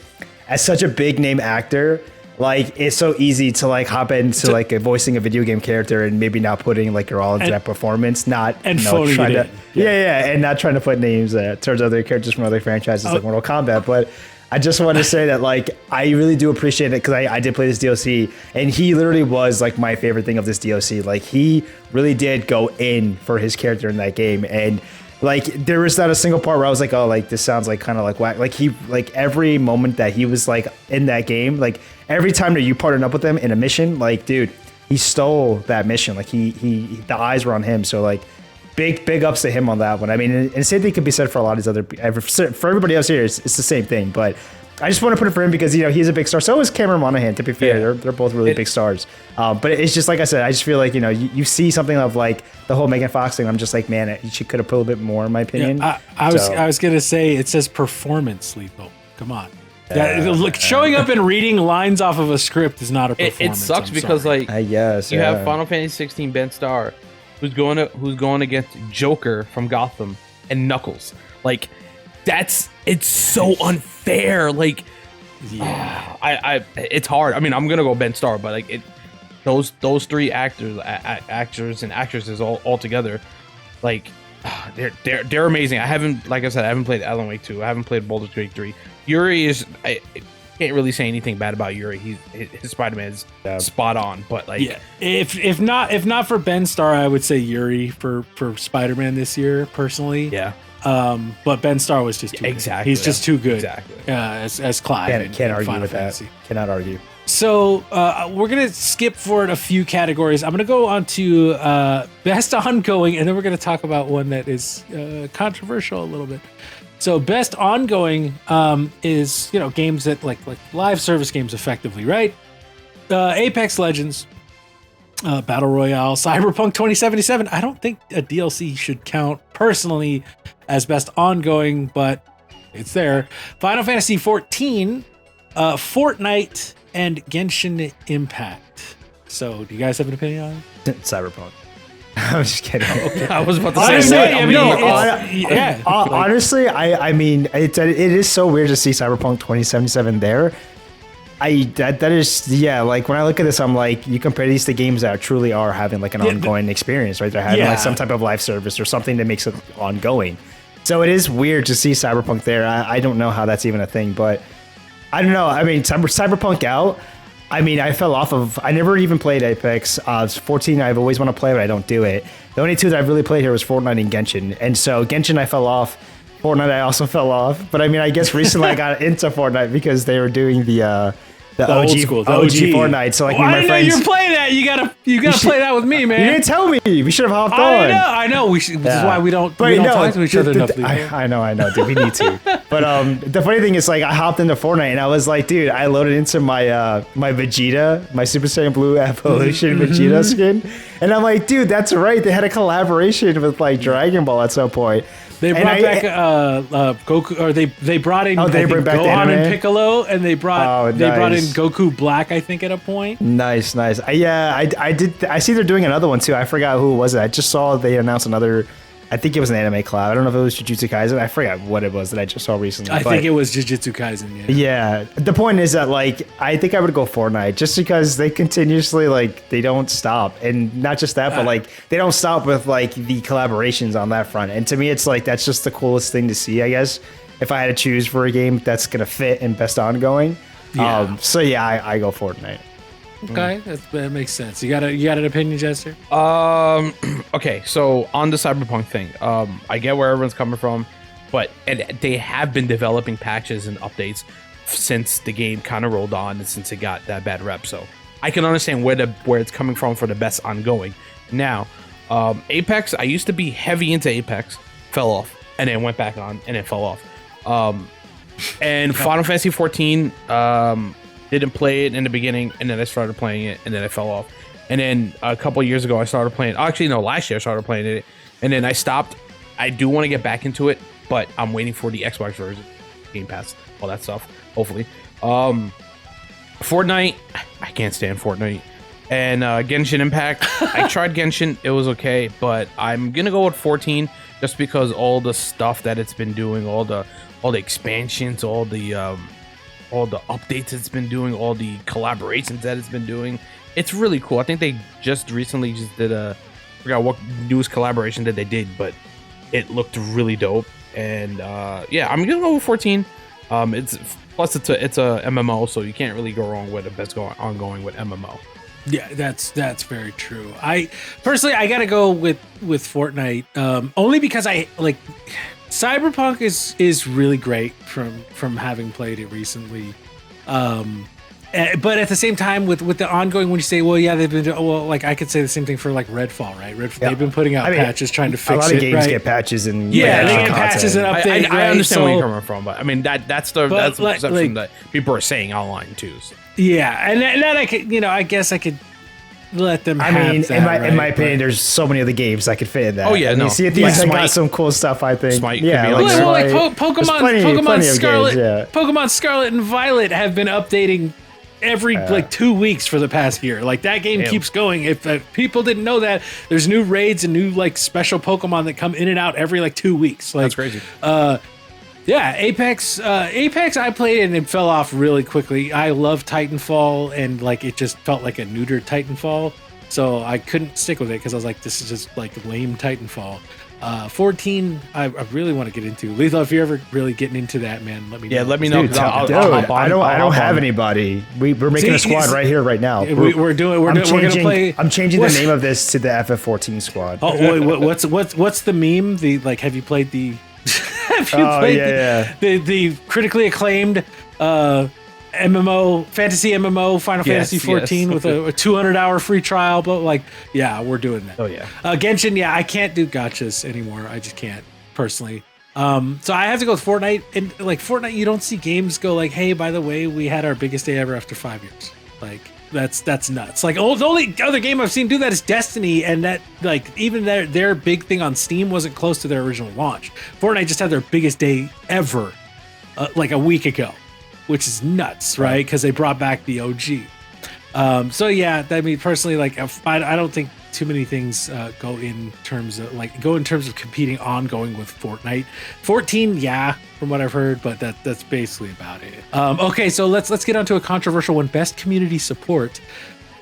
as such a big name actor. Like it's so easy to like hop into like voicing a video game character and maybe not putting like your all into that performance, not and trying to and not trying to put names towards other characters from other franchises like Mortal Kombat. But I just want to say that like I really do appreciate it because I did play this DLC and he literally was like my favorite thing of this DLC. Like he really did go in for his character in that game and. Like there was not a single part where I was like, oh, like this sounds like kind of like whack. Like he, like every moment that he was like in that game, like every time that you partnered up with him in a mission, like dude, he stole that mission. Like he the eyes were on him. So like big ups to him on that one. I mean, and same thing could be said for a lot of these other, for everybody else here, it's the same thing. But I just want to put it for him because, you know, he's a big star. So is Cameron Monaghan, to be fair. They're both really big stars. But it's just, like I said, I just feel like, you know, you see something of, like, the whole Megan Fox thing. I'm just like, man, she could have put a little bit more, in my opinion. Yeah, I was going to say, it says performance lethal. Come on. Look, showing up and reading lines off of a script is not a performance. It sucks because, like, I guess, you have Final Fantasy 16 Ben Starr, who's going against Joker from Gotham and Knuckles. Like, it's so unfair. Like, it's hard. I mean, I'm gonna go Ben Starr, but like those three actors and actresses all together, like they're amazing. I haven't played Alan Wake 2. I haven't played Baldur's Gate 3. Yuri is I can't really say anything bad about Yuri. His Spider-Man is spot on. But like, if not for Ben Starr, I would say Yuri for Spider-Man this year personally. Yeah. But Ben Starr was just too good. He's just too good. Exactly. As Clive. Can't argue Final with Fantasy. that. Cannot argue. So we're gonna skip forward a few categories. I'm gonna go on to best ongoing, and then we're gonna talk about one that is controversial a little bit. So best ongoing is, you know, games that like live service games effectively, right? Apex Legends, Battle Royale, Cyberpunk 2077. I don't think a DLC should count personally as best ongoing, but it's there. Final Fantasy XIV, Fortnite, and Genshin Impact. So, do you guys have an opinion on it? Cyberpunk. I'm just kidding. I was about to say. Honestly, I mean, it is so weird to see Cyberpunk 2077 there. That is like when I look at this, I'm like, you compare these to games that truly are having like an ongoing experience, right? They're having like some type of live service or something that makes it ongoing. So it is weird to see Cyberpunk there. I don't know how that's even a thing, but I don't know. I mean, Cyberpunk out. I mean, I fell off of. I never even played Apex. 14, I've always want to play, but I don't do it. The only two that I've really played here was Fortnite and Genshin, and so Genshin I fell off. Fortnite I also fell off, but I mean, I guess recently I got into Fortnite because they were doing the OG Fortnite. So like, I didn't know you were playing that. You gotta play that with me, man. You didn't tell me. We should have hopped on. I know. This is why we don't talk to each other enough. I know, dude. We need to. But the funny thing is, like, I hopped into Fortnite and I was like, dude, I loaded into my my Vegeta, my Super Saiyan Blue Evolution Vegeta skin, and I'm like, dude, that's right. They had a collaboration with like Dragon Ball at some point. They brought back Goku, or they brought in they bring back Gohan and Piccolo, and they brought in nice. Goku Black, I think, at a point. Nice. I did. I see they're doing another one too. I forgot who it was. I just saw they announced another. I think it was an anime collab. I don't know if it was Jujutsu Kaisen. I forgot what it was that I just saw recently. I think it was Jujutsu Kaisen. Yeah. The point is that, like, I think I would go Fortnite just because they continuously, like, they don't stop, and not just that, but like they don't stop with like the collaborations on that front. And to me, it's like that's just the coolest thing to see, I guess. If I had to choose for a game that's gonna fit and best ongoing, so yeah, I go Fortnite. Okay, that makes sense. You got an opinion, Jester? Okay, so on the Cyberpunk thing, I get where everyone's coming from, but they have been developing patches and updates since the game kind of rolled on and since it got that bad rep. So I can understand where it's coming from for the best ongoing. Now, Apex, I used to be heavy into Apex, fell off, and then went back on, and then fell off. And Final Fantasy XIV, didn't play it in the beginning, and then I started playing it, and then I fell off. And then a couple years ago, I started playing. Actually, no, last year I started playing it, and then I stopped. I do want to get back into it, but I'm waiting for the Xbox version, Game Pass, all that stuff. Hopefully, Fortnite. I can't stand Fortnite. And Genshin Impact. I tried Genshin, it was okay, but I'm gonna go with 14 just because all the stuff that it's been doing, all the expansions, all the updates it's been doing, all the collaborations that it's been doing. It's really cool. I think they just recently did I forgot what newest collaboration that they did, but it looked really dope. And yeah, I'm gonna go with 14. It's a MMO, so you can't really go wrong with the best ongoing with MMO. Yeah, that's very true. I personally gotta go with Fortnite, only because I like Cyberpunk is really great from having played it recently, but at the same time with the ongoing, when you say, well, yeah, they've been like I could say the same thing for like Redfall, right? They've been putting out patches trying to fix it. A lot of games right? get patches and they get patches and updates. I understand where you're coming from, but I mean that's the perception that people are saying online too. So. Yeah, and that I could, I guess I could let them. I mean, in my opinion, there's so many other games I could fit in that. Oh yeah, no. Sea of Thieves got some cool stuff. I think. Smite Pokemon Scarlet, games, Pokemon Scarlet and Violet have been updating every 2 weeks for the past year. Like that game keeps going. If people didn't know that, there's new raids and new like special Pokemon that come in and out every 2 weeks. Like, that's crazy. Yeah, Apex, I played it and it fell off really quickly. I love Titanfall, and like it just felt like a neutered Titanfall, so I couldn't stick with it because I was like, this is just like lame Titanfall. 14, I really want to get into. Lethal, if you're ever really getting into that, man, let me know. Yeah, let me know. Dude, I don't have anybody. We're making a squad right here, right now. We're gonna play. I'm changing the name of this to the FF14 squad. Oh, wait, what's the meme? Have you played the? The critically acclaimed MMO, fantasy MMO, Final Fantasy 14 with a 200-hour free trial, but like, yeah, we're doing that. Oh yeah. Genshin, yeah, I can't do gachas anymore. I just can't personally. So I have to go with Fortnite, and like Fortnite, you don't see games go like, hey, by the way, we had our biggest day ever after 5 years. Like that's nuts. Like, the only other game I've seen do that is Destiny, and that like even their big thing on Steam wasn't close to their original launch. Fortnite just had their biggest day ever, like a week ago, which is nuts, right? Because they brought back the OG. So yeah, I mean, personally, like I don't think too many things go in terms of competing ongoing with Fortnite. 14, yeah, from what I've heard, but that's basically about it. Okay, so let's get on to a controversial one: best community support.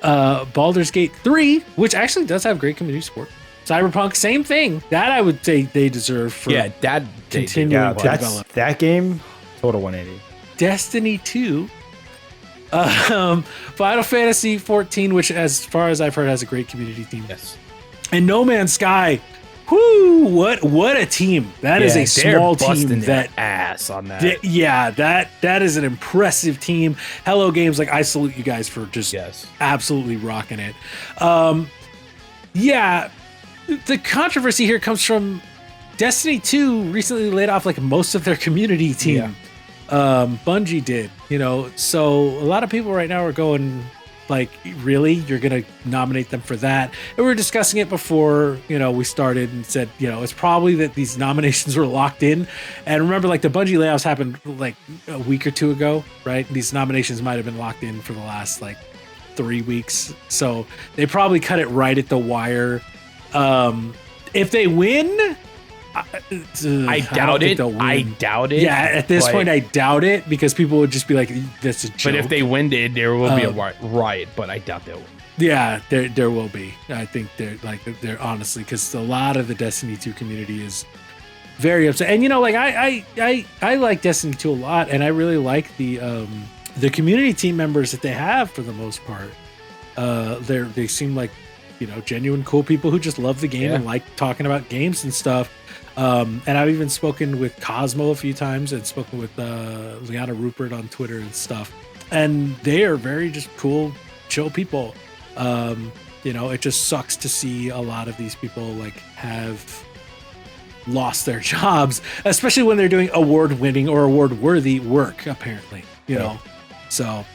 Baldur's Gate 3, which actually does have great community support. Cyberpunk, same thing. That I would say they deserve for that continuing to develop. That game, total 180. Destiny 2. Final Fantasy 14, which as far as I've heard has a great community theme. Yes. And No Man's Sky. Whoo, what a team. That is a small team that ass on that. That is an impressive team. Hello Games, like I salute you guys for just absolutely rocking it. Yeah, the controversy here comes from Destiny 2 recently laid off like most of their community team. Bungie did, so a lot of people right now are going like, really, you're gonna nominate them for that? And we were discussing it before we started and said it's probably that these nominations were locked in. And remember, like, the Bungie layoffs happened like a week or two ago, right? These nominations might have been locked in for the last like 3 weeks, so they probably cut it right at the wire. If they win, I doubt it. I doubt it. Yeah, at this point, I doubt it, because people would just be like, "That's a joke." But if they win it, there will be a riot. But I doubt they'll win. Yeah, there will be. I think they're honestly, because a lot of the Destiny 2 community is very upset. And like I like Destiny 2 a lot, and I really like the community team members that they have for the most part. They seem like genuine cool people who just love the game and like talking about games and stuff. And I've even spoken with Cosmo a few times, and spoken with Liana Rupert on Twitter and stuff. And they are very just cool, chill people. It just sucks to see a lot of these people like have lost their jobs, especially when they're doing award-winning or award-worthy work, apparently. So.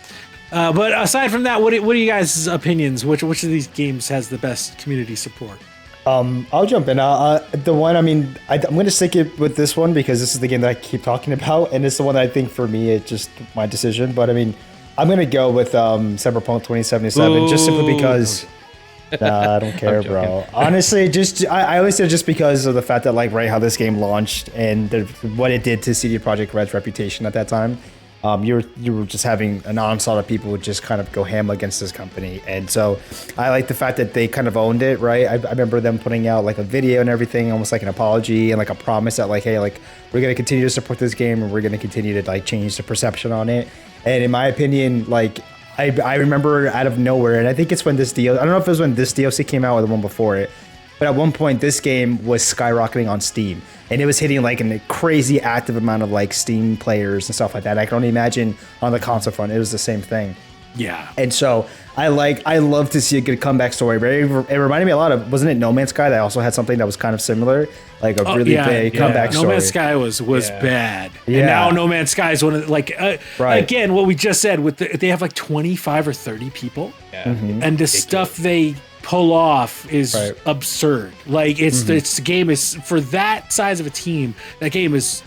But aside from that, what are you guys' opinions? Which of these games has the best community support? I'll jump in. The one, I'm going to stick it with this one because this is the game that I keep talking about, and it's the one that I think for me, it's just my decision. But I'm going to go with Cyberpunk 2077. Ooh. Just simply because. Nah, I don't care, bro. Honestly, I always say just because of the fact that how this game launched and what it did to CD Projekt Red's reputation at that time. You were just having an onslaught of people who just kind of go ham against this company. And so I like the fact that they kind of owned it, right? I remember them putting out like a video and everything, almost like an apology and like a promise that like, hey, like we're going to continue to support this game and we're going to continue to like change the perception on it. And in my opinion, like I remember out of nowhere, and I think it's when this DLC, I don't know if it was when this DLC came out or the one before it, but at one point this game was skyrocketing on Steam. And it was hitting like a crazy active amount of like Steam players and stuff like that. I can only imagine on the console front, it was the same thing. Yeah. And so I love to see a good comeback story. But it reminded me a lot of, wasn't it No Man's Sky that also had something that was kind of similar? Like a really big comeback story. No Man's Sky was bad. Yeah. And now No Man's Sky is one of again, what we just said with they have like 25 or 30 people. Yeah. Mm-hmm. And the stuff they pull off is absurd. Like it's the game is, for that size of a team, that game is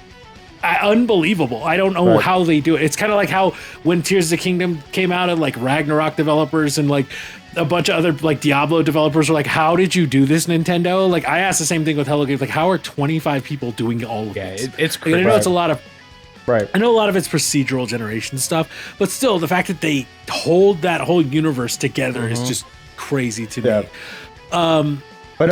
unbelievable. I don't know how they do it. It's kind of like how when Tears of the Kingdom came out, and like Ragnarok developers and like a bunch of other like Diablo developers were like, how did you do this, Nintendo? Like I asked the same thing with Hello Games, like how are 25 people doing all of this? It's crazy. I know it's a lot of I know a lot of it's procedural generation stuff, but still the fact that they hold that whole universe together is just crazy to me. But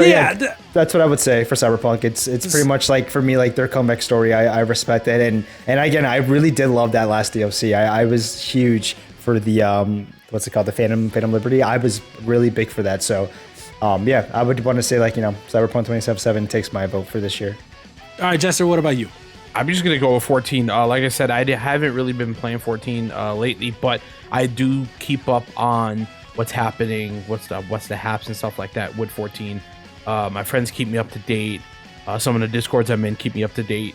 that's what I would say for Cyberpunk. It's pretty much like for me, like their comeback story. I respect it, and again, I really did love that last DLC. I was huge for the what's it called, the Phantom Liberty. I was really big for that. So I would want to say Cyberpunk 2077 takes my vote for this year. All right, Jester, what about you? I'm just gonna go with 14. Like I said, I haven't really been playing 14 lately, but I do keep up on what's happening, what's the haps and stuff like that with 14. My friends keep me up to date. Some of the Discords I'm in keep me up to date.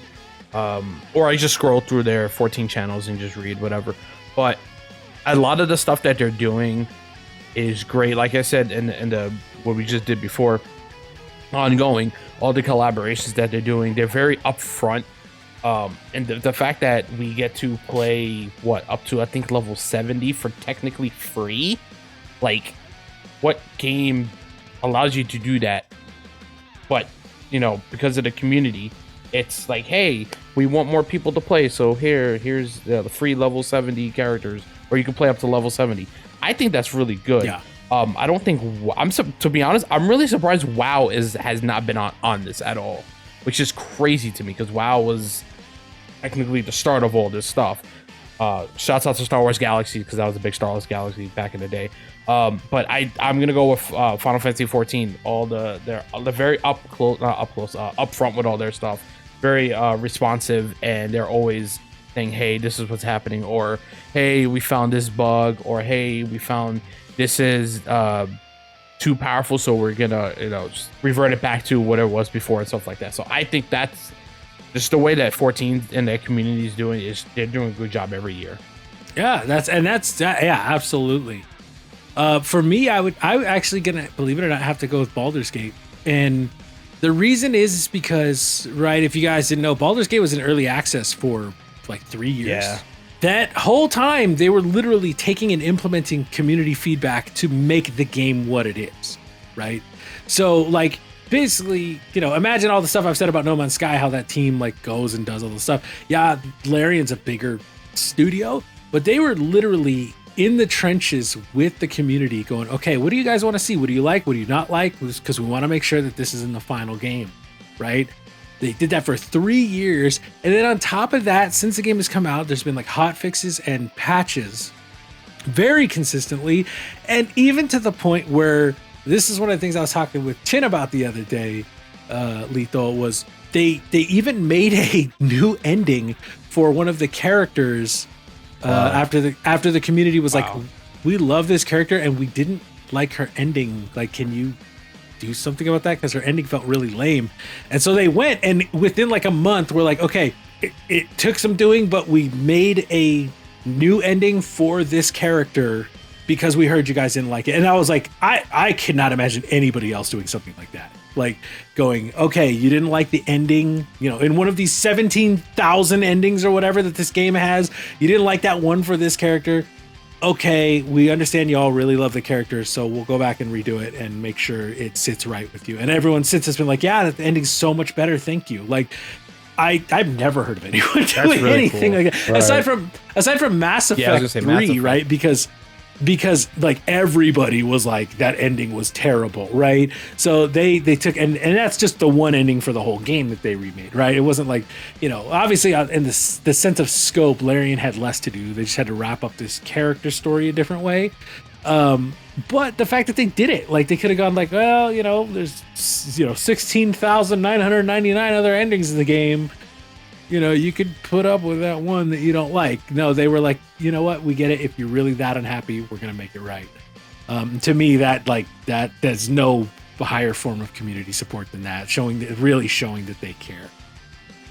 Or I just scroll through their 14 channels and just read whatever. But a lot of the stuff that they're doing is great. Like I said, and what we just did before, ongoing, all the collaborations that they're doing, they're very upfront. And the fact that we get to play up to I think level 70 for technically free. Like, what game allows you to do that? But, because of the community, it's like, hey, we want more people to play, so here's the free level 70 characters, or you can play up to level 70. I think that's really good. Yeah. I don't think to be honest, I'm really surprised WoW has not been on this at all, which is crazy to me because WoW was technically the start of all this stuff. Shouts out to Star Wars Galaxy because that was a big Star Wars Galaxy back in the day. But I'm gonna go with Final Fantasy XIV. They're very upfront with all their stuff. Very responsive, and they're always saying, "Hey, this is what's happening," or "Hey, we found this bug," or "Hey, we found this is too powerful, so we're gonna just revert it back to what it was before and stuff like that. So I think that's just the way that 14 and that community is doing. Is they're doing a good job every year. Yeah, that's absolutely. For me, I actually gonna, believe it or not, have to go with Baldur's Gate, and the reason is because, right, if you guys didn't know, Baldur's Gate was in early access for like 3 years. Yeah. That whole time, they were literally taking and implementing community feedback to make the game what it is, right? So, like, basically, imagine all the stuff I've said about No Man's Sky, how that team, like, goes and does all the stuff. Yeah, Larian's a bigger studio, but they were literally in the trenches with the community going, okay, what do you guys want to see? What do you like? What do you not like? Because we want to make sure that this is in the final game, right? They did that for 3 years. And then on top of that, since the game has come out, there's been like hot fixes and patches very consistently. And even to the point where, this is one of the things I was talking with Chin about the other day, Lethal, was they even made a new ending for one of the characters after the community was like, we love this character and we didn't like her ending. Like, can you do something about that? Because her ending felt really lame. And so they went, and within like a month, we're like, okay, it took some doing, but we made a new ending for this character because we heard you guys didn't like it. And I was like, I cannot imagine anybody else doing something like that. Like going, okay, you didn't like the ending, in one of these 17,000 endings or whatever that this game has, you didn't like that one for this character. Okay, we understand y'all really love the character, so we'll go back and redo it and make sure it sits right with you. And everyone since has been like, yeah, the ending's so much better, thank you. Like, I've never heard of anyone doing really anything cool. like that. Right. Aside from Mass Effect 3, Mass Effect. Right? Because like everybody was like, that ending was terrible, right? So they took, and that's just the one ending for the whole game that they remade, right? It wasn't like, obviously in the sense of scope, Larian had less to do. They just had to wrap up this character story a different way. But the fact that they did it, like they could have gone like, well, there's 16,999 other endings in the game. You could put up with that one that you don't like. No, they were like, you know what? We get it. If you're really that unhappy, we're going to make it right. To me, there's no higher form of community support than that, really showing that they care.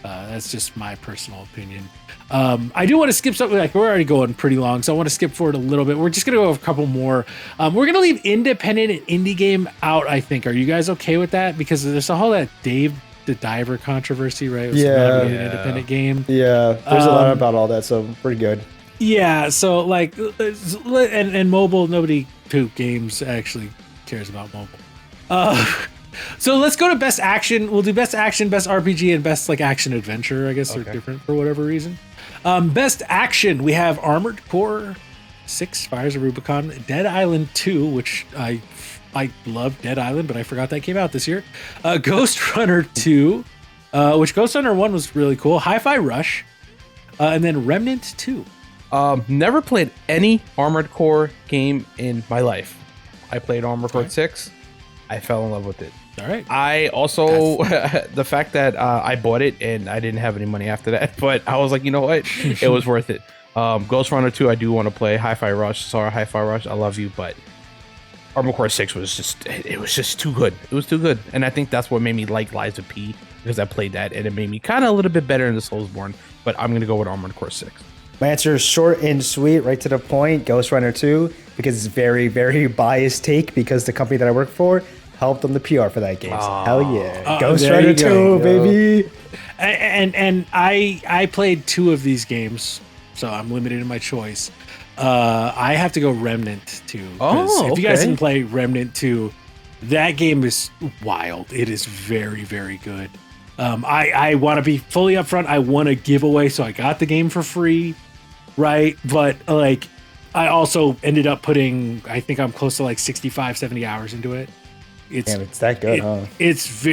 That's just my personal opinion. I do want to skip something. Like, we're already going pretty long, so I want to skip forward a little bit. We're just going to go over a couple more. We're going to leave independent and indie game out, I think. Are you guys okay with that? Because there's a whole that Dave the Diver controversy, right? It was an independent game. Yeah, there's a lot about all that, so pretty good. Yeah, so like, and mobile, nobody who games actually cares about mobile. So let's go to best action. We'll do best action, best RPG, and best like action adventure. I guess they're different for whatever reason. Best action, we have Armored Core 6: Fires of Rubicon, Dead Island 2, which I love Dead Island, but I forgot that came out this year. Ghost Runner 2, which Ghost Runner 1 was really cool. Hi-Fi Rush, and then Remnant 2. Never played any Armored Core game in my life. I played Armored Core 6. I fell in love with it. All right. I also, the fact that I bought it and I didn't have any money after that, but I was like, you know what? It was worth it. Ghost Runner 2, I do want to play. Hi-Fi Rush. Sorry, Hi-Fi Rush. I love you, but Armored Core 6 was just too good. It was too good. And I think that's what made me like Lies of P, because I played that and it made me kind of a little bit better in the Soulsborne, but I'm going to go with Armored Core 6. My answer is short and sweet, right to the point. Ghost Runner 2, because it's very, very biased take, because the company that I work for helped on the PR for that game. So hell yeah. Ghost Runner 2, baby. And I played 2 of these games, so I'm limited in my choice. I have to go Remnant 2. If you guys didn't play Remnant 2, that game is wild. It is very, very good. I want to be fully upfront. I won a giveaway, so I got the game for free, right? But like, I also ended up putting, I think I'm close to like 65, 70 hours into it. Damn, it's that good, huh? It's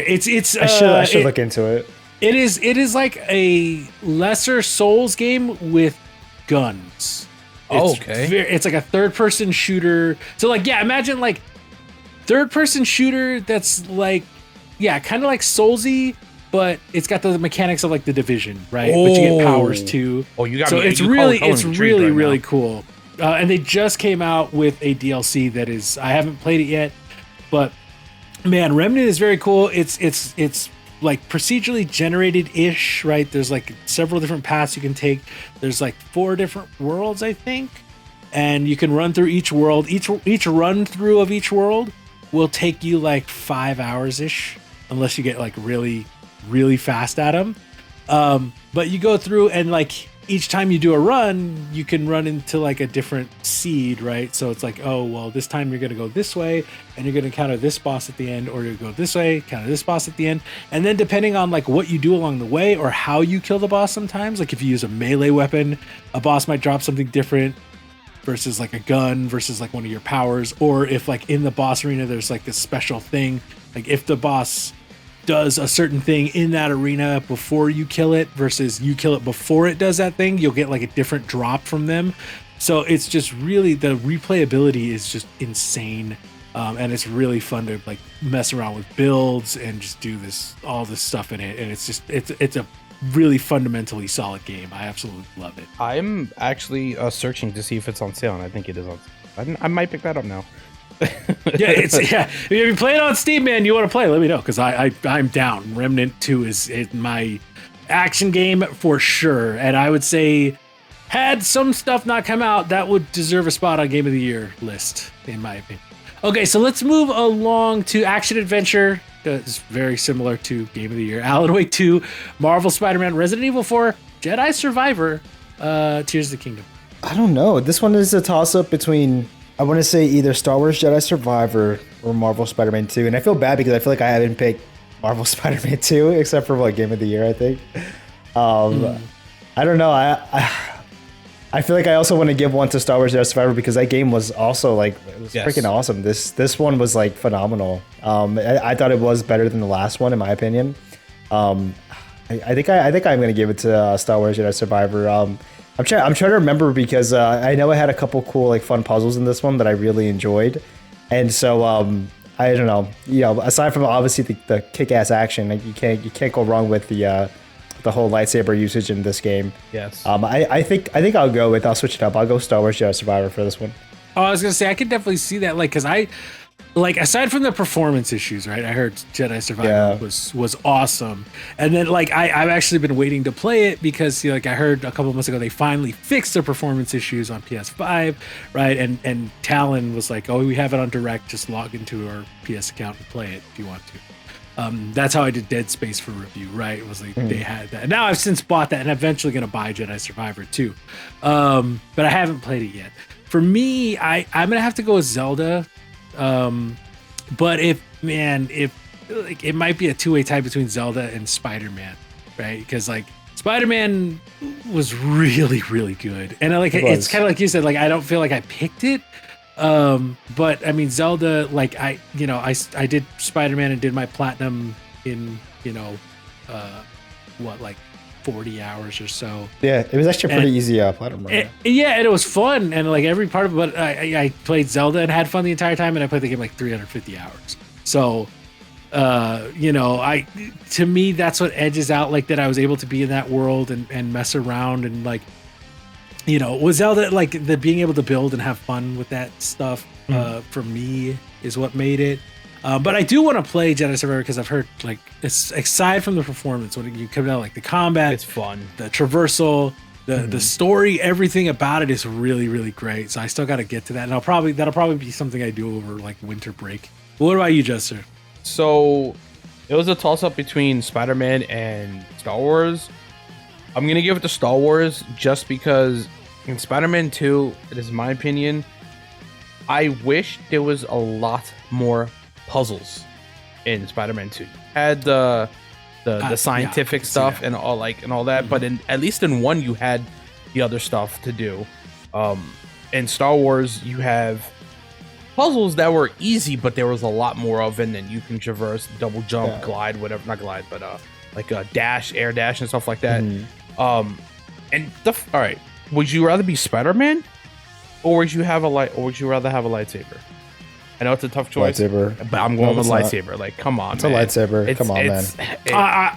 I should look into it. It is like a lesser Souls game with guns. It's like a third-person shooter. So like, yeah, imagine like third-person shooter that's like, yeah, kind of like Soulsy, but it's got the mechanics of like The Division, right? But you get powers too. Oh, you got so me. It's really cool. And they just came out with a DLC that is, I haven't played it yet, But man, Remnant is very cool. It's like procedurally generated ish, right? There's like several different paths you can take. There's like 4 different worlds, I think, and you can run through each world. Each run through of each world will take you like 5 hours ish, unless you get like really, really fast at them. But you go through, and like each time you do a run, you can run into like a different seed, right? So it's like, oh, well, this time you're going to go this way and you're going to encounter this boss at the end, or you go this way, encounter this boss at the end. And then depending on like what you do along the way or how you kill the boss, sometimes like if you use a melee weapon, a boss might drop something different versus like a gun versus like one of your powers. Or if like in the boss arena, there's like this special thing, like if the boss does a certain thing in that arena before you kill it versus you kill it before it does that thing, you'll get like a different drop from them. So it's just really, the replayability is just insane. And it's really fun to like mess around with builds and just do all this stuff in it. And it's just, it's a really fundamentally solid game. I absolutely love it. I'm actually searching to see if it's on sale, and I think it is on sale. I might pick that up now. If you play it on Steam, man, you want to play, let me know, because I'm down. Remnant 2 is my action game for sure, and I would say had some stuff not come out, that would deserve a spot on Game of the Year list, in my opinion. Okay, so let's move along to action adventure. It's very similar to Game of the Year. Alan Wake 2, Marvel Spider-Man, Resident Evil 4, Jedi Survivor, Tears of the Kingdom. I don't know. This one is a toss-up between, I want to say, either Star Wars Jedi Survivor or Marvel Spider-Man 2. And I feel bad because I feel like I haven't picked Marvel Spider-Man 2 except for like Game of the Year, I think. I don't know. I feel like I also want to give one to Star Wars Jedi Survivor because that game was also like, it was freaking awesome. This one was like phenomenal. I thought it was better than the last one in my opinion. I think I'm going to give it to Star Wars Jedi Survivor. I'm trying to remember because I know I had a couple cool like fun puzzles in this one that I really enjoyed, and so I don't know. You know, aside from obviously the kick-ass action, like, you can't go wrong with the whole lightsaber usage in this game. Yes. I think I'll switch it up. I'll go Star Wars Jedi Survivor for this one. Oh, I was gonna say I could definitely see that, like, because aside from the performance issues, right? I heard Jedi Survivor was awesome, and then like I've actually been waiting to play it because like I heard a couple of months ago they finally fixed their performance issues on PS5, right? And Talon was like, "Oh, we have it on Direct. Just log into our PS account and play it if you want to." That's how I did Dead Space for review, right? It was like they had that. Now I've since bought that, and I'm eventually gonna buy Jedi Survivor too, but I haven't played it yet. For me, I'm gonna have to go with Zelda. But if like, it might be a two-way tie between Zelda and Spider-Man, right? Because like Spider-Man was really, really good, and like it's kind of like you said, like I don't feel like I picked it. But I mean Zelda, like I did Spider-Man and did my platinum in like 40 hours or so. Yeah, it was actually pretty easy platinum run. Yeah, and it was fun, and like every part of it, but I played Zelda and had fun the entire time, and I played the game like 350 hours. So to me that's what edges out like that I was able to be in that world and mess around, and like with Zelda, like the being able to build and have fun with that stuff for me is what made it. But I do want to play Jedi Survivor because I've heard like aside from the performance, when you come down like the combat, it's fun, the traversal, the story, everything about it is really, really great. So I still got to get to that, and that'll probably be something I do over like winter break. But what about you, Jester? So it was a toss-up between Spider-Man and Star Wars. I'm gonna give it to Star Wars just because in Spider-Man 2, it is my opinion, I wish there was a lot more puzzles in Spider-Man 2. Had the scientific stuff and all that, but at least in 1 you had the other stuff to do. In Star Wars you have puzzles that were easy, but there was a lot more of, and then you can traverse, double jump, glide, whatever, not glide, but like a dash, air dash and stuff like that. All right, would you rather be Spider-Man or would you rather have a lightsaber? I know it's a tough choice, Lightsaber. but I'm going with it's not. lightsaber. Like, come on, It's a man. lightsaber. Come on, man.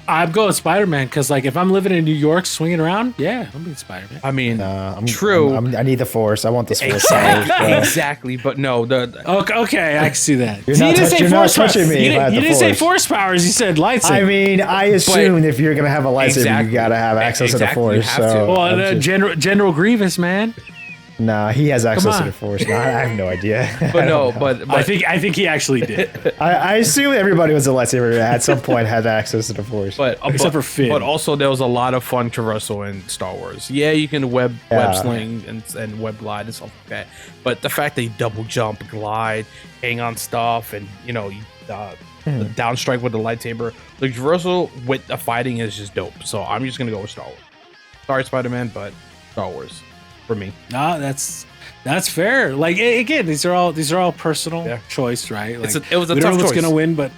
I'm going Spider-Man because, like, if I'm living in New York, swinging around, yeah, I'm being Spider-Man. I mean, True. I need the Force. I want this Force. exactly, but no, Okay, I can see that. You're not touching me. You didn't say force powers. You said lightsaber. I mean, I assume if you're gonna have a lightsaber, you gotta have access to the Force. So well, General Grievous, man. Nah, he has access to the Force. No, I have no idea. But I think he actually did. I assume everybody was a lightsaber at some point had access to the Force. Except for Finn. But also, there was a lot of fun traversal in Star Wars. Yeah, you can web sling and web glide and stuff like that. But the fact that you double jump, glide, hang on stuff, and the down strike with the lightsaber, the traversal with the fighting is just dope. So I'm just gonna go with Star Wars. Sorry, Spider-Man, but Star Wars for me. Nah, that's fair. Like, again, these are all personal choice, right? Like, it was a we tough don't know what's choice. gonna win, but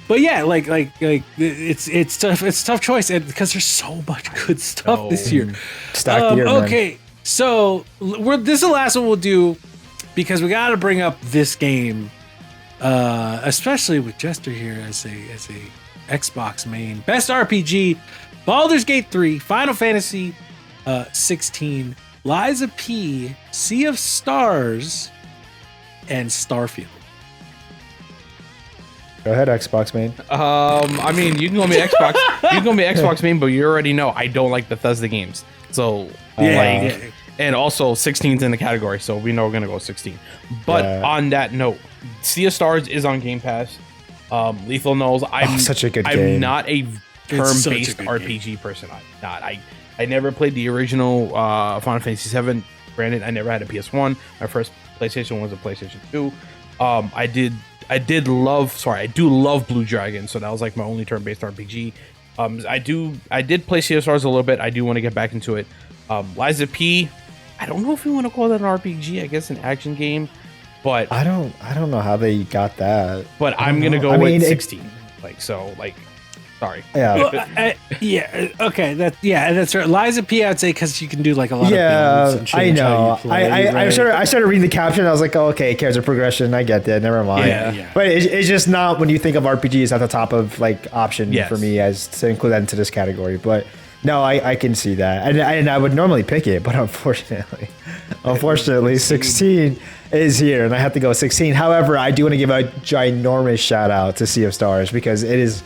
yeah, like it's tough. It's a tough choice, and because there's so much good stuff this year. Stacked year, man. Okay, so this is the last one we'll do because we got to bring up this game, especially with Jester here as a Xbox main. Best RPG: Baldur's Gate 3, Final Fantasy 16. Liza P, Sea of Stars, and Starfield. Go ahead, Xbox main. I mean, you can go me Xbox. You can go me Xbox main, but you already know I don't like Bethesda games. So and also 16's in the category, so we know we're gonna go 16. But on that note, Sea of Stars is on Game Pass. Lethal knows I'm such a good game. I'm not a turn-based RPG person. I'm not. I never played the original Final Fantasy VII. Granted, I never had a PS1. My first PlayStation was a PlayStation 2. I do love Blue Dragon, so that was like my only turn-based RPG. I did play Sea of Stars a little bit. I do want to get back into it. Liza P, I don't know if you want to call that an RPG. I guess an action game, but I don't know how they got that. But I'm gonna go with 16. Sorry. Yeah. Well, okay. That's right. Liza P, I'd say, because you can do like a lot of builds and I know. I started reading the caption. I was like, oh, okay, character progression. I get that. Never mind. Yeah. But it's just not when you think of RPGs at the top of like option for me as to include that into this category. But no, I can see that, and I would normally pick it, but unfortunately, 16 is here, and I have to go 16. However, I do want to give a ginormous shout out to Sea of Stars because it is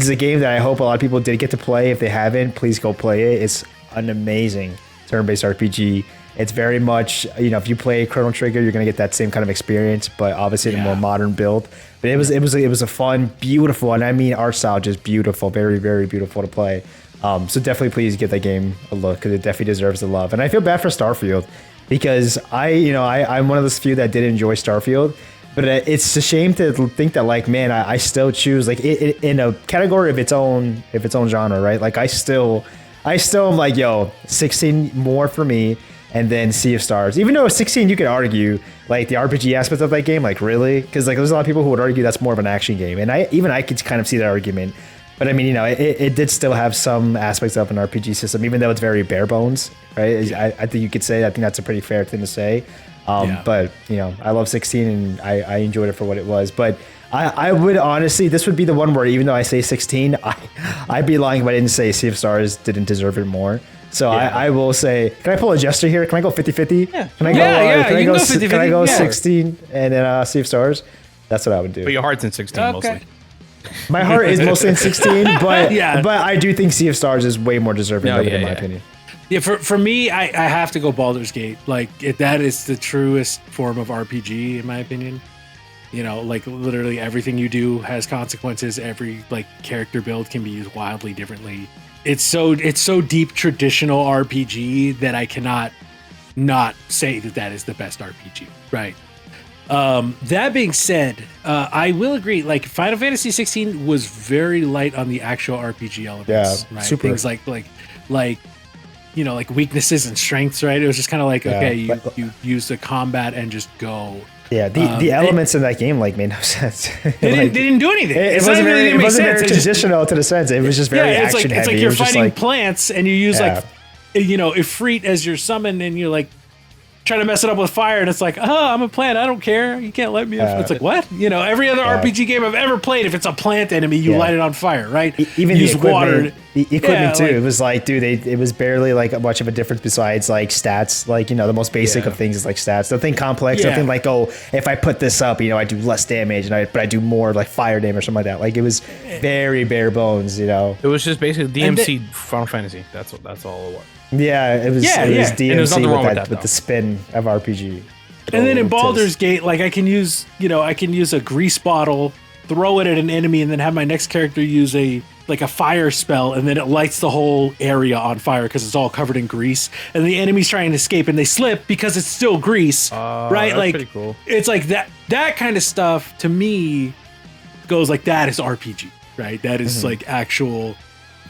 a game that I hope a lot of people did get to play. If they haven't, please go play it. It's an amazing turn-based RPG. It's very much, if you play Chrono Trigger, you're gonna get that same kind of experience, but obviously in a more modern build. But it was a fun, beautiful, and I mean art style, just beautiful, very, very beautiful to play. So definitely please give that game a look because it definitely deserves the love. And I feel bad for Starfield because I'm one of those few that did enjoy Starfield. But it's a shame to think that, like, man, I still choose like it in a category of its own genre, right? Like I still am like, 16 more for me, and then Sea of Stars. Even though 16, you could argue like the RPG aspect of that game, like really, because like there's a lot of people who would argue that's more of an action game, and I could kind of see that argument. But I mean, it did still have some aspects of an RPG system, even though it's very bare bones, right? I think you could say, I think that's a pretty fair thing to say. But I love 16 and I enjoyed it for what it was. But I would honestly, this would be the one where even though I say 16, I'd be lying if I didn't say Sea of Stars didn't deserve it more. So I will say, can I pull a gesture here? Can I go 50-50? Yeah. Can I go 50-50? Can I go Yeah. 16 and then Sea of Stars? That's what I would do. But your heart's in 16 mostly. My heart is mostly in 16, but I do think Sea of Stars is way more deserving of it, in my opinion. Yeah, for me, I have to go Baldur's Gate. Like, that is the truest form of RPG, in my opinion. Like, literally everything you do has consequences. Every, like, character build can be used wildly differently. It's so deep traditional RPG that I cannot not say that is the best RPG, right? That being said, I will agree, like, Final Fantasy 16 was very light on the actual RPG elements. Yeah, right? super. Things like like weaknesses and strengths, right? It was just kind of like, you use the combat and just go. Yeah, the elements in that game like made no sense. They didn't do anything. It wasn't very traditional to the sense. It was just very action heavy. It's like you're fighting plants and you use Ifrit as your summon, and you're like, trying to mess it up with fire, and it's like, oh, I'm a plant, I don't care, you can't light me up. It's like, what? You know, every other RPG game I've ever played, if it's a plant enemy, you light it on fire, right? Even use water. The equipment too. It was like, dude, it was barely like much of a difference besides like stats. Like, you know, the most basic of things is like stats. Nothing complex. Nothing like, oh, if I put this up, you know, I do less damage, but I do more like fire damage or something like that. Like, it was very bare bones. You know, it was just basically DMC Final Fantasy. That's all it was. Yeah, it was. It was DMC with the spin of RPG. And then in Baldur's Gate, like I can use a grease bottle, throw it at an enemy, and then have my next character use a fire spell, and then it lights the whole area on fire because it's all covered in grease. And the enemy's trying to escape, and they slip because it's still grease, right? That's like, pretty cool. It's like that kind of stuff to me goes like, that is RPG, right? That is like actual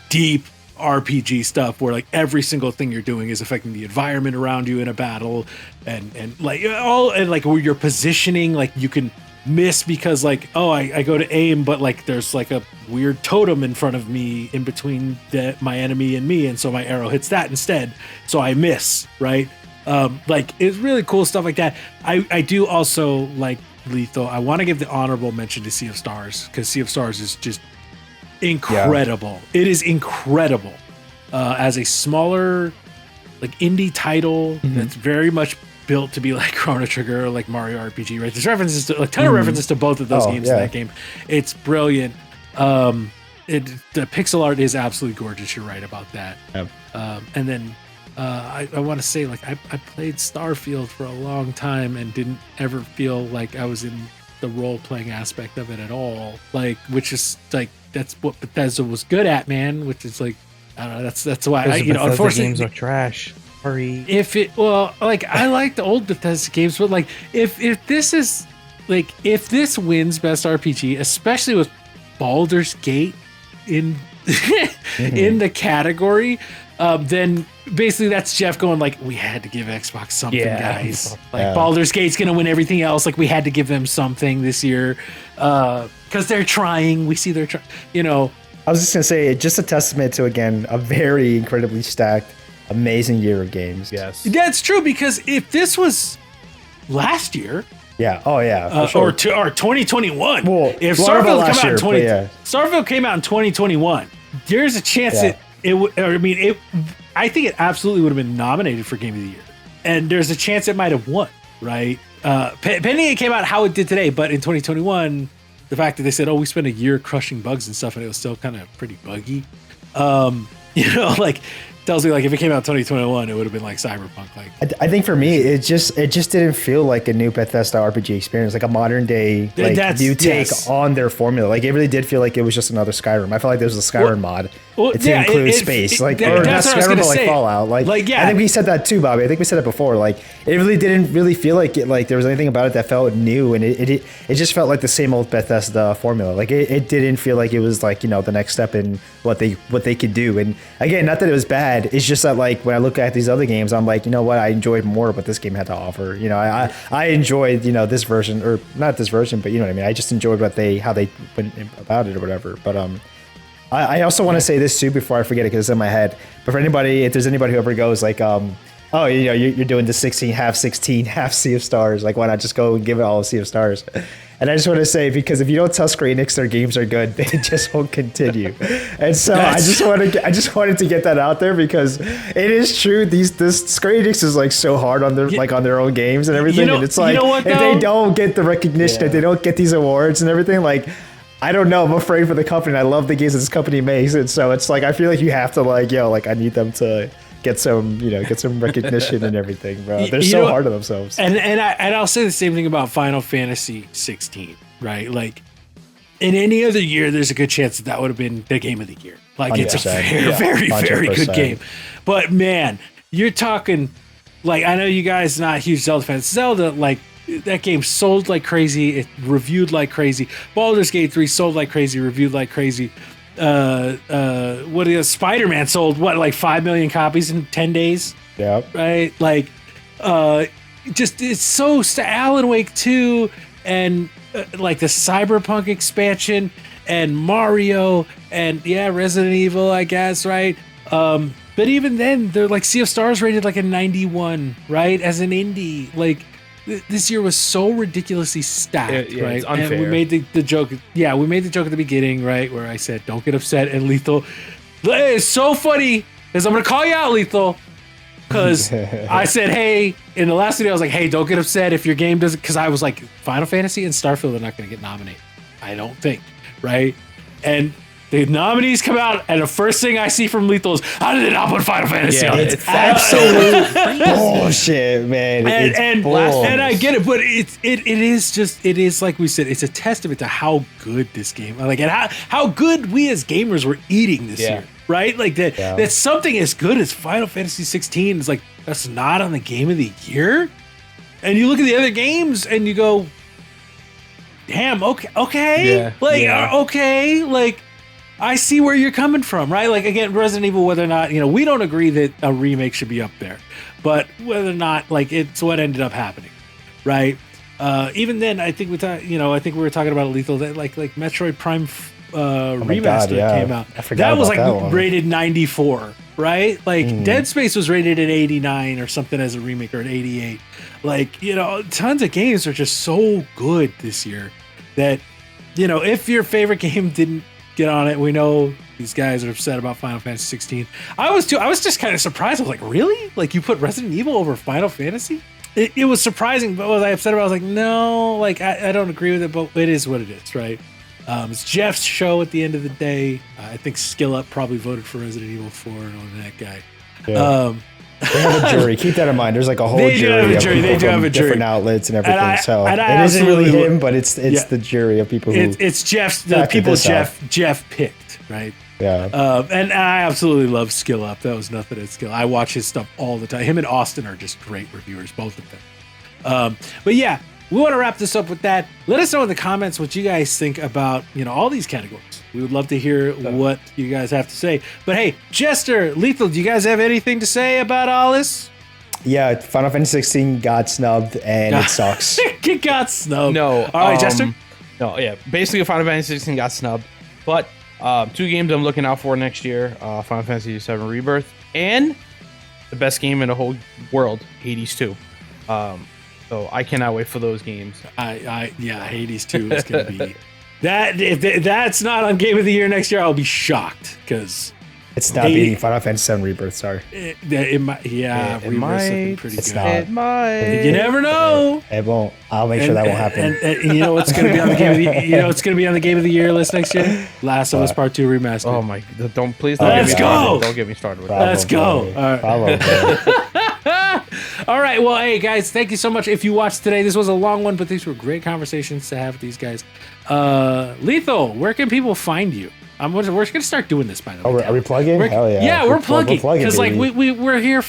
deep RPG stuff where like every single thing you're doing is affecting the environment around you in a battle, and like where you're positioning, like you can miss because like, oh, I go to aim, but like there's like a weird totem in front of me in between my enemy and me, and so my arrow hits that instead, so I miss, right? Like, it's really cool stuff like that. I do also like Lethal. I want to give the honorable mention to Sea of Stars, because Sea of Stars is just incredible. It is incredible as a smaller like indie title that's very much built to be like Chrono Trigger or like Mario RPG, right? There's references to a ton of references to both of those games in that game. It's brilliant. The pixel art is absolutely gorgeous. You're right about that. Yep. And then I want to say, like, I played Starfield for a long time and didn't ever feel like I was in the role-playing aspect of it at all. Like, which is like, that's what Bethesda was good at, man. Which is like, I don't know. That's why unfortunately games are trash. Sorry. I like the old Bethesda games, but like, if this is like, if this wins Best RPG, especially with Baldur's Gate in in the category, then basically that's Geoff going like, we had to give Xbox something, guys. Like, Baldur's Gate's gonna win everything else. Like, we had to give them something this year because they're trying. We see they're trying. You know, I was just gonna say, just a testament to, again, a very incredibly stacked, amazing year of games. Yes, that's true, because if this was last year. Yeah. Oh, yeah. For sure. Or 2021. Well, if Starfield came out in 2021, there's a chance that it would. I mean, I think it absolutely would have been nominated for Game of the Year, and there's a chance it might have won. Right? Pending it came out how it did today, but in 2021, the fact that they said, "Oh, we spent a year crushing bugs and stuff," and it was still kind of pretty buggy. You know, like, tells me like if it came out in 2021, it would have been like Cyberpunk. Like, I think for me, it just didn't feel like a new Bethesda RPG experience, like a modern day new take on their formula. Like, it really did feel like it was just another Skyrim. I felt like there was a Skyrim mod to include space, or not Skyrim, but like Fallout. Like I think we said that too, Bobby. I think we said it before. Like, it really didn't really feel like it. Like, there was anything about it that felt new, and it just felt like the same old Bethesda formula. Like, it didn't feel like it was like, you know, the next step in what they could do. And again, not that it was bad. It's just that, like, when I look at these other games, I'm like, you know what, I enjoyed more what this game had to offer. You know, I enjoyed, you know, this version, or not this version, but you know what I mean. I just enjoyed how they went about it or whatever. But I also want to say this too before I forget it, because it's in my head. But for anybody, if there's anybody who ever goes like, oh, you know, you're doing the 16, half Sea of Stars, like, why not just go and give it all a Sea of Stars? And I just want to say, because if you don't tell Square Enix their games are good, they just won't continue. And so I just wanted to get that out there, because it is true. This Square Enix is like so hard on their on their own games and everything. And it's like, if they don't get the recognition, if they don't get these awards and everything, like, I don't know. I'm afraid for the company. I love the games that this company makes, and so it's like, I feel like you have to I need them to get some recognition and everything, bro. They're so hard on themselves. And I'll say the same thing about Final Fantasy XVI, right? Like, in any other year, there's a good chance that would have been the game of the year. Like, 100%. It's a very good game. But man, you're talking, like, I know you guys not huge Zelda fans. Zelda, like, that game sold like crazy. It reviewed like crazy. Baldur's Gate 3 sold like crazy, reviewed like crazy. Spider-Man sold like 5 million copies in 10 days. Yeah. Right? Like, just, it's so Alan Wake 2 and like the Cyberpunk expansion and Mario and Resident Evil, I guess, right? But even then, they're like Sea of Stars rated like a 91, right? As an indie, like this year was so ridiculously stacked, right? It's unfair. And we made the joke. Yeah, we made the joke at the beginning, right, where I said, "Don't get upset." And Lethal, it's so funny because I'm gonna call you out, Lethal, because I said, "Hey," in the last video, I was like, "Hey, don't get upset if your game doesn't," because I was like, Final Fantasy and Starfield are not gonna get nominated. I don't think, right? And the nominees come out, and the first thing I see from Lethal is, how did they not put Final Fantasy on it? It's absolute bullshit, man. And I get it, but it is like we said, it's a testament to how good this game, like, and how good we as gamers were eating this year, right? Like that something as good as Final Fantasy 16 is like, that's not on the game of the year. And you look at the other games and you go, damn, okay, okay, like, I see where you're coming from, right? Like, again, Resident Evil, whether or not, we don't agree that a remake should be up there, but whether or not, like, it's what ended up happening, right? Even then, I think I think we were talking about Lethal, that like Metroid Prime remaster came out. I forgot that was about like that one. rated 94, right? Like Dead Space was rated at 89 or something as a remake, or at 88. Like, tons of games are just so good this year that, if your favorite game didn't get on it, we know these guys are upset about Final Fantasy 16. I was just kind of surprised. I was like, really? Like, you put Resident Evil over Final Fantasy? It was surprising, but was I upset about it? I was like, no, like, I don't agree with it, but it is what it is, right? It's Jeff's show at the end of the day. I think Skill Up probably voted for Resident Evil 4 and on that guy. Yeah. They have a jury. Keep that in mind. There's like a whole jury of people from different outlets and everything. It isn't really him, but it's the jury of people who... It's Jeff's... The people Jeff picked, right? Yeah. And I absolutely love Skill Up. That was nothing at Skill. I watch his stuff all the time. Him and Austin are just great reviewers, both of them. But yeah, we want to wrap this up with that. Let us know in the comments what you guys think about, all these categories. We would love to hear what you guys have to say. But hey, Jester, Lethal, do you guys have anything to say about all this? Yeah, Final Fantasy 16 got snubbed, and it sucks. It got snubbed. No. All right, Jester? No, yeah. Basically, Final Fantasy 16 got snubbed. But 2 games I'm looking out for next year, Final Fantasy VII Rebirth, and the best game in the whole world, Hades 2. So I cannot wait for those games. Hades 2 is going to be... That if that's not on Game of the Year next year, I'll be shocked, because it's not beating Final Fantasy VII Rebirth. Sorry, it might. Yeah, it might. Pretty it's good. not. It might. You never know. It won't. I'll make sure that won't happen. And you know what's going to be on the Game of the it's going to be on the Game of the Year list next year. Last of Us Part 2 remastered. Oh my! Don't Let's get me go. started. Don't get me started with that. Let's go. All right. All right. Well, hey guys, thank you so much. If you watched today, this was a long one, but these were great conversations to have with these guys. Lethal, where can people find you? We're gonna start doing this, by the way. Are we plugging? Hell yeah! Yeah, we're plugging because like baby. we're here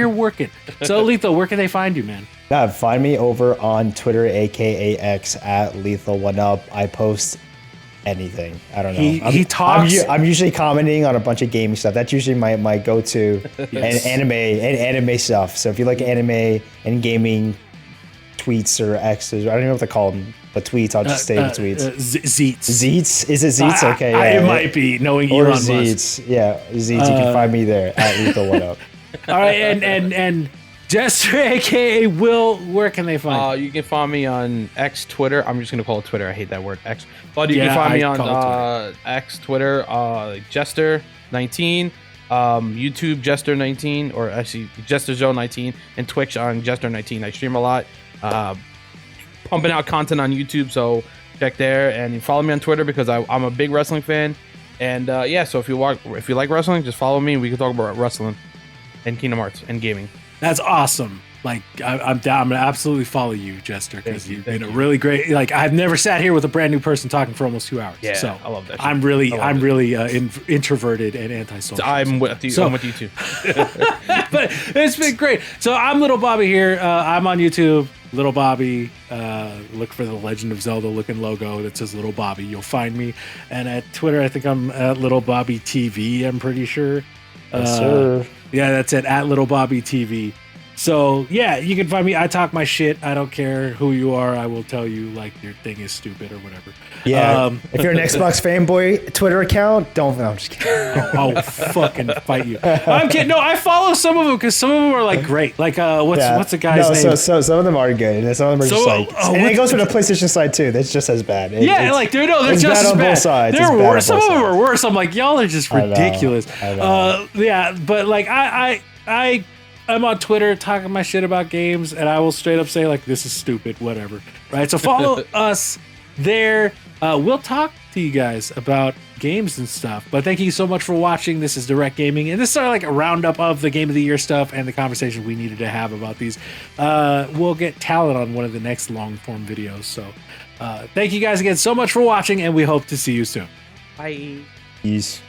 working. So Lethal, where can they find you, man? Yeah, find me over on Twitter, aka X @Lethal1Up. I post anything. I don't know. He talks. I'm usually commenting on a bunch of gaming stuff. That's usually my go-to. Yes. And anime stuff. So if you like anime and gaming tweets or X's, I don't even know what they call them, but tweets. I'll just stay with tweets. Zeets. Zeets? Is it Zeets? Okay, yeah. It might be, knowing or Elon Zeets. Musk. Yeah, Zeets. You can find me there @Lethal1Up. All right, and Jester, aka Will, where can they find you? You can find me on X, Twitter. I'm just gonna call it Twitter. I hate that word, X. But you can find me on X, Twitter, Jester19, YouTube Jester19, or actually JesterZone19, and Twitch on Jester19. I stream a lot, pumping out content on YouTube, so check there, and follow me on Twitter because I'm a big wrestling fan. And so if you like wrestling, just follow me and we can talk about wrestling and Kingdom Hearts and gaming. That's awesome. Like I'm down. I'm gonna absolutely follow you, Jester, because you've been a really great. Like I've never sat here with a brand new person talking for almost 2 hours. Yeah, so I love that. I'm really introverted and antisocial. I'm with you. I'm with you too. But it's been great. So I'm LittleBobby here. I'm on YouTube, LittleBobby. Look for the Legend of Zelda looking logo that says LittleBobby. You'll find me. And at Twitter, I think I'm at LittleBobby TV. I'm pretty sure. Yes, sir. Yeah, that's it, at LittleBobby TV. So yeah, you can find me. I talk my shit. I don't care who you are. I will tell you like your thing is stupid or whatever. Yeah. If you're an Xbox fanboy Twitter account, don't. No, I'm just kidding. I'll fucking fight you. I'm kidding. No, I follow some of them because some of them are like great. Like what's the guy's name? So some of them are good, and some of them are just like. And it goes for the PlayStation side too. That's just as bad. They're just as bad. Both sides. They're worse. Some of them are worse. I'm like, y'all are just ridiculous. I know. Yeah, but like I'm on Twitter talking my shit about games, and I will straight up say like, this is stupid, whatever. Right? So follow us there. We'll talk to you guys about games and stuff. But thank you so much for watching. This is Direct Gaming, and this is sort of like a roundup of the Game of the Year stuff and the conversation we needed to have about these. We'll get talent on one of the next long form videos. So thank you guys again so much for watching, and we hope to see you soon. Bye. Peace.